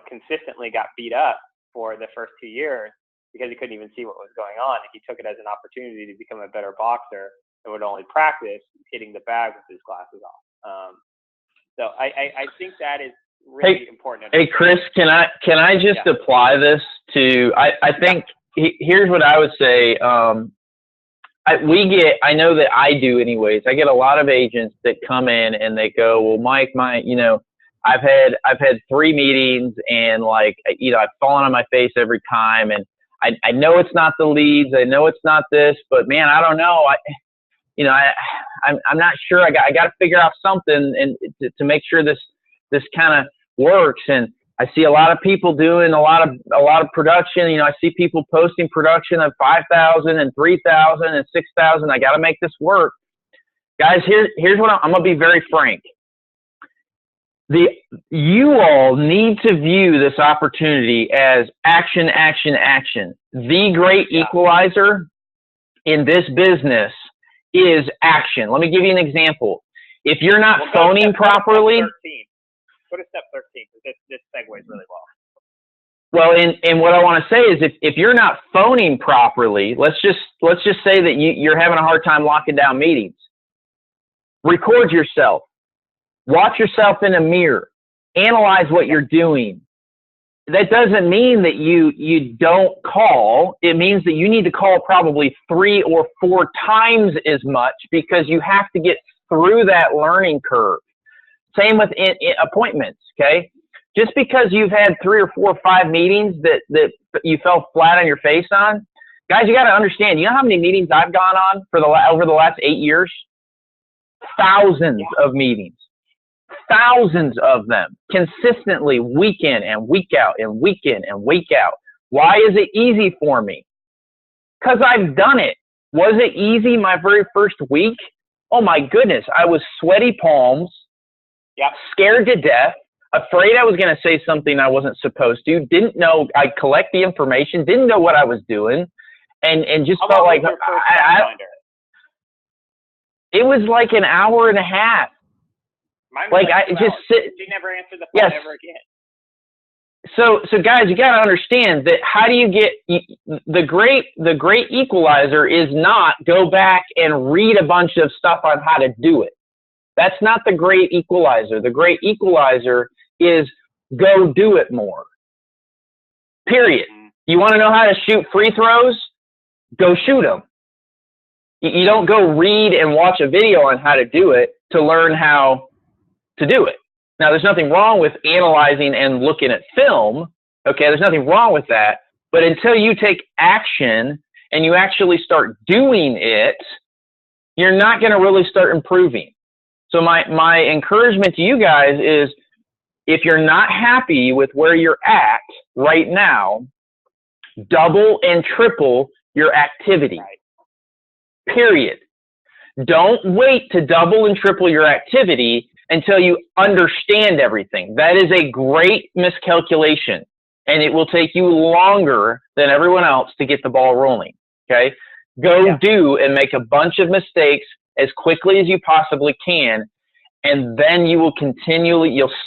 Speaker 5: consistently got beat up for the first 2 years because he couldn't even see what was going on. And he took it as an opportunity to become a better boxer and would only practice hitting the bag with his glasses off. So I think that is really important.
Speaker 1: Hey, Chris, can I just apply this to, I think here's what I would say. I know that I do anyways. I get a lot of agents that come in and they go, well, Mike, I've had 3 meetings and I've fallen on my face every time. And I know it's not the leads. I know it's not this, but man, I don't know. I'm not sure. I got to figure out something and to make sure this kind of works. And I see a lot of people doing a lot of production. I see people posting production of 5,000 and 3,000 and 6,000. I got to make this work, guys. Here's what I'm gonna be very frank. You all need to view this opportunity as action, action, action. The great equalizer in this business is action. Let me give you an example. If you're not phoning properly,
Speaker 5: go to step 13 because this segues really well.
Speaker 1: Well, and what I want to say is if you're not phoning properly, let's just say that you're having a hard time locking down meetings. Record yourself. Watch yourself in a mirror. Analyze what you're doing. That doesn't mean that you don't call. It means that you need to call probably 3 or 4 times as much because you have to get through that learning curve. Same with appointments, okay? Just because you've had 3 or 4 or 5 meetings that you fell flat on your face on, guys, you got to understand, you know how many meetings I've gone on over the last 8 years? Thousands of meetings. Thousands of them, consistently, week in and week out and week in and week out. Why is it easy for me? Because I've done it. Was it easy my very first week? Oh my goodness, I was sweaty palms, scared to death, afraid I was going to say something I wasn't supposed to, didn't know, I'd collect the information, didn't know what I was doing, and just felt like it was like an hour and a half.
Speaker 5: Mine was
Speaker 1: Like,
Speaker 5: like
Speaker 1: I
Speaker 5: 2
Speaker 1: just
Speaker 5: hours.
Speaker 1: sit.
Speaker 5: She never answered the
Speaker 1: Yes.
Speaker 5: phone ever again.
Speaker 1: So guys, you got to understand that how do you get the great equalizer is not go back and read a bunch of stuff on how to do it. That's not the great equalizer. The great equalizer is go do it more. Period. You want to know how to shoot free throws? Go shoot them. You don't go read and watch a video on how to do it to learn how to do it. Now, there's nothing wrong with analyzing and looking at film. Okay, there's nothing wrong with that. But until you take action and you actually start doing it, you're not going to really start improving. So my encouragement to you guys is, if you're not happy with where you're at right now, double and triple your activity. Period. Don't wait to double and triple your activity until you understand everything. That is a great miscalculation, and it will take you longer than everyone else to get the ball rolling. Okay? Go do and make a bunch of mistakes as quickly as you possibly can, and then you'll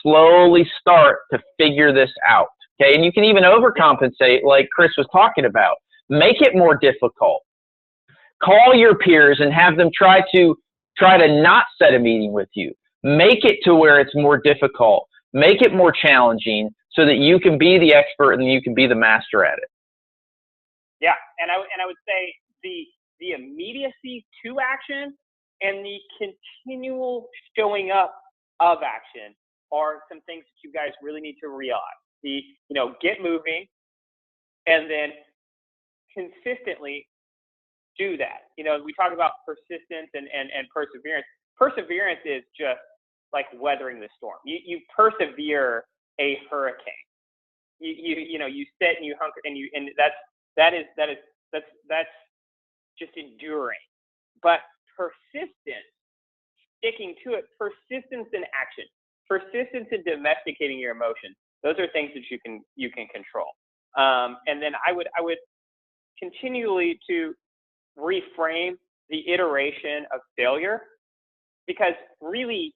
Speaker 1: slowly start to figure this out. Okay? And you can even overcompensate, like Chris was talking about. Make it more difficult. Call your peers and have them try to not set a meeting with you. Make it to where it's more difficult. Make it more challenging so that you can be the expert and you can be the master at it.
Speaker 5: Yeah, and I would say the immediacy to action and the continual showing up of action are some things that you guys really need to realize. Get moving, and then consistently do that. We talk about persistence and perseverance. Perseverance is just like weathering the storm. You persevere a hurricane. You sit and you hunker and that's just enduring. But persistence, sticking to it, persistence in action, persistence in domesticating your emotions. Those are things that you can control. And then I would continually to reframe the iteration of failure, because really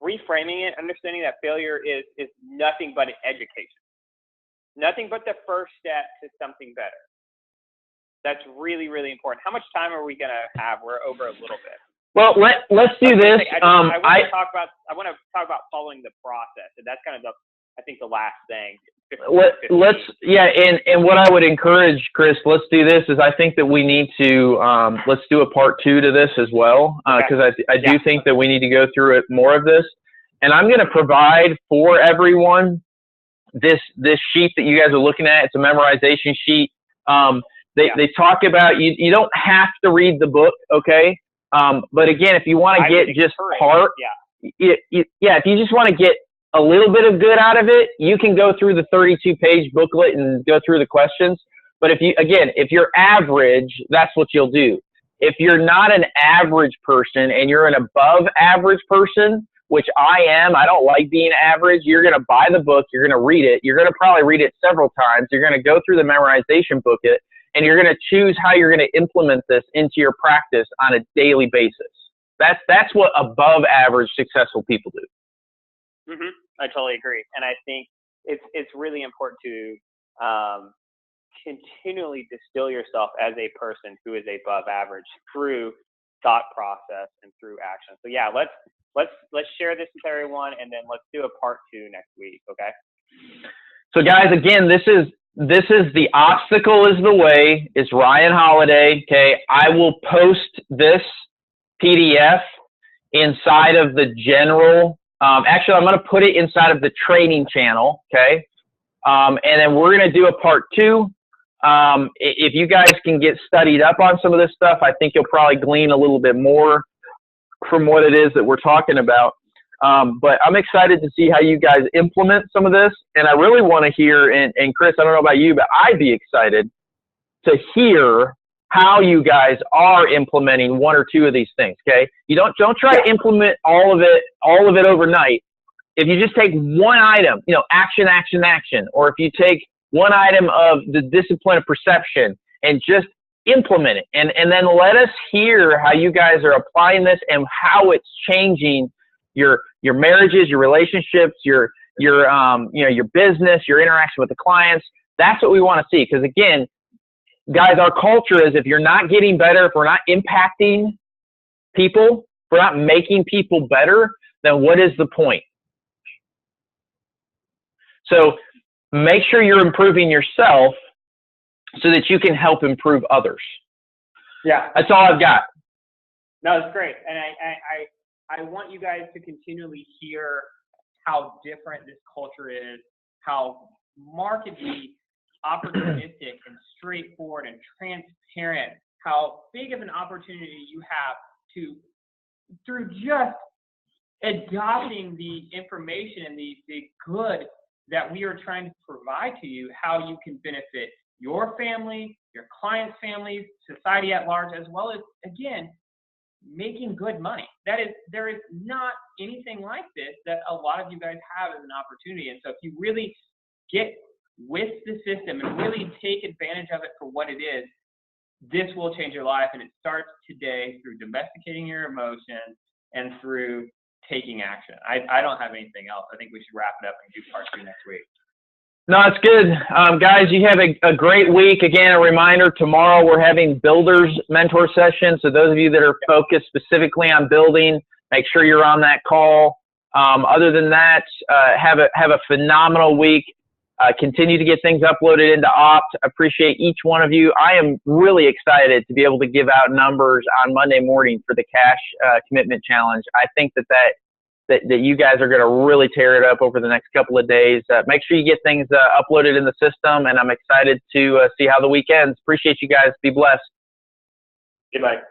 Speaker 5: reframing it, understanding that failure is nothing but an education, nothing but the first step to something better. That's really, really important. How much time are we going to have? We're over a little bit.
Speaker 1: Well, let's do this.
Speaker 5: I want to talk about following the process, and that's kind of the last thing.
Speaker 1: And what I would encourage, Chris, let's do this, is I think that we need to, let's do a part 2 to this as well, because I do think that we need to go through it more of this. And I'm going to provide for everyone this sheet that you guys are looking at. It's a memorization sheet. They talk about, you don't have to read the book, okay? But again, if you want to get just part, if you just want to get a little bit of good out of it, you can go through the 32-page booklet and go through the questions. But if you're average, that's what you'll do. If you're not an average person and you're an above average person, which I am, I don't like being average, you're going to buy the book, you're going to read it, you're going to probably read it several times, you're going to go through the memorization booklet, and you're going to choose how you're going to implement this into your practice on a daily basis. That's what above average successful people do.
Speaker 5: Mm-hmm. I totally agree, and I think it's really important to continually distill yourself as a person who is above average through thought process and through action. So yeah, let's share this with everyone, and then let's do a part 2 next week. Okay.
Speaker 1: So guys, again, this is The Obstacle is the Way. It's Ryan Holiday. Okay, I will post this PDF inside of the general. Actually, I'm going to put it inside of the training channel, okay? And then we're going to do a part 2. If you guys can get studied up on some of this stuff, I think you'll probably glean a little bit more from what it is that we're talking about. But I'm excited to see how you guys implement some of this. And I really want to hear, and Chris, I don't know about you, but I'd be excited to hear how you guys are implementing 1 or 2 of these things, okay? You don't try to implement all of it overnight. If you just take one item, action, action, action, or if you take one item of the discipline of perception and just implement it, and then let us hear how you guys are applying this and how it's changing your marriages, your relationships, your business, your interaction with the clients. That's what we want to see. Because again, guys, our culture is if you're not getting better, if we're not impacting people, if we're not making people better, then what is the point? So make sure you're improving yourself so that you can help improve others.
Speaker 5: Yeah.
Speaker 1: That's all I've got.
Speaker 5: No, it's great. And I want you guys to continually hear how different this culture is, how markedly opportunistic and straightforward and transparent, how big of an opportunity you have to, through just adopting the information and the good that we are trying to provide to you, how you can benefit your family, your clients' families, society at large, as well as, again, making good money. There is not anything like this that a lot of you guys have as an opportunity. And so if you really get with the system and really take advantage of it for what it is, this will change your life. And it starts today through domesticating your emotions and through taking action. I don't have anything else. I think we should wrap it up and do part 2 next week.
Speaker 1: No, it's good. Guys, you have a great week. Again, a reminder, tomorrow we're having builders mentor session. So those of you that are focused specifically on building, make sure you're on that call. Other than that, have a phenomenal week. Continue to get things uploaded into Opt. Appreciate each one of you. I am really excited to be able to give out numbers on Monday morning for the cash commitment challenge. I think that you guys are going to really tear it up over the next couple of days. Make sure you get things uploaded in the system, and I'm excited to see how the week ends. Appreciate you guys. Be blessed.
Speaker 5: Goodbye.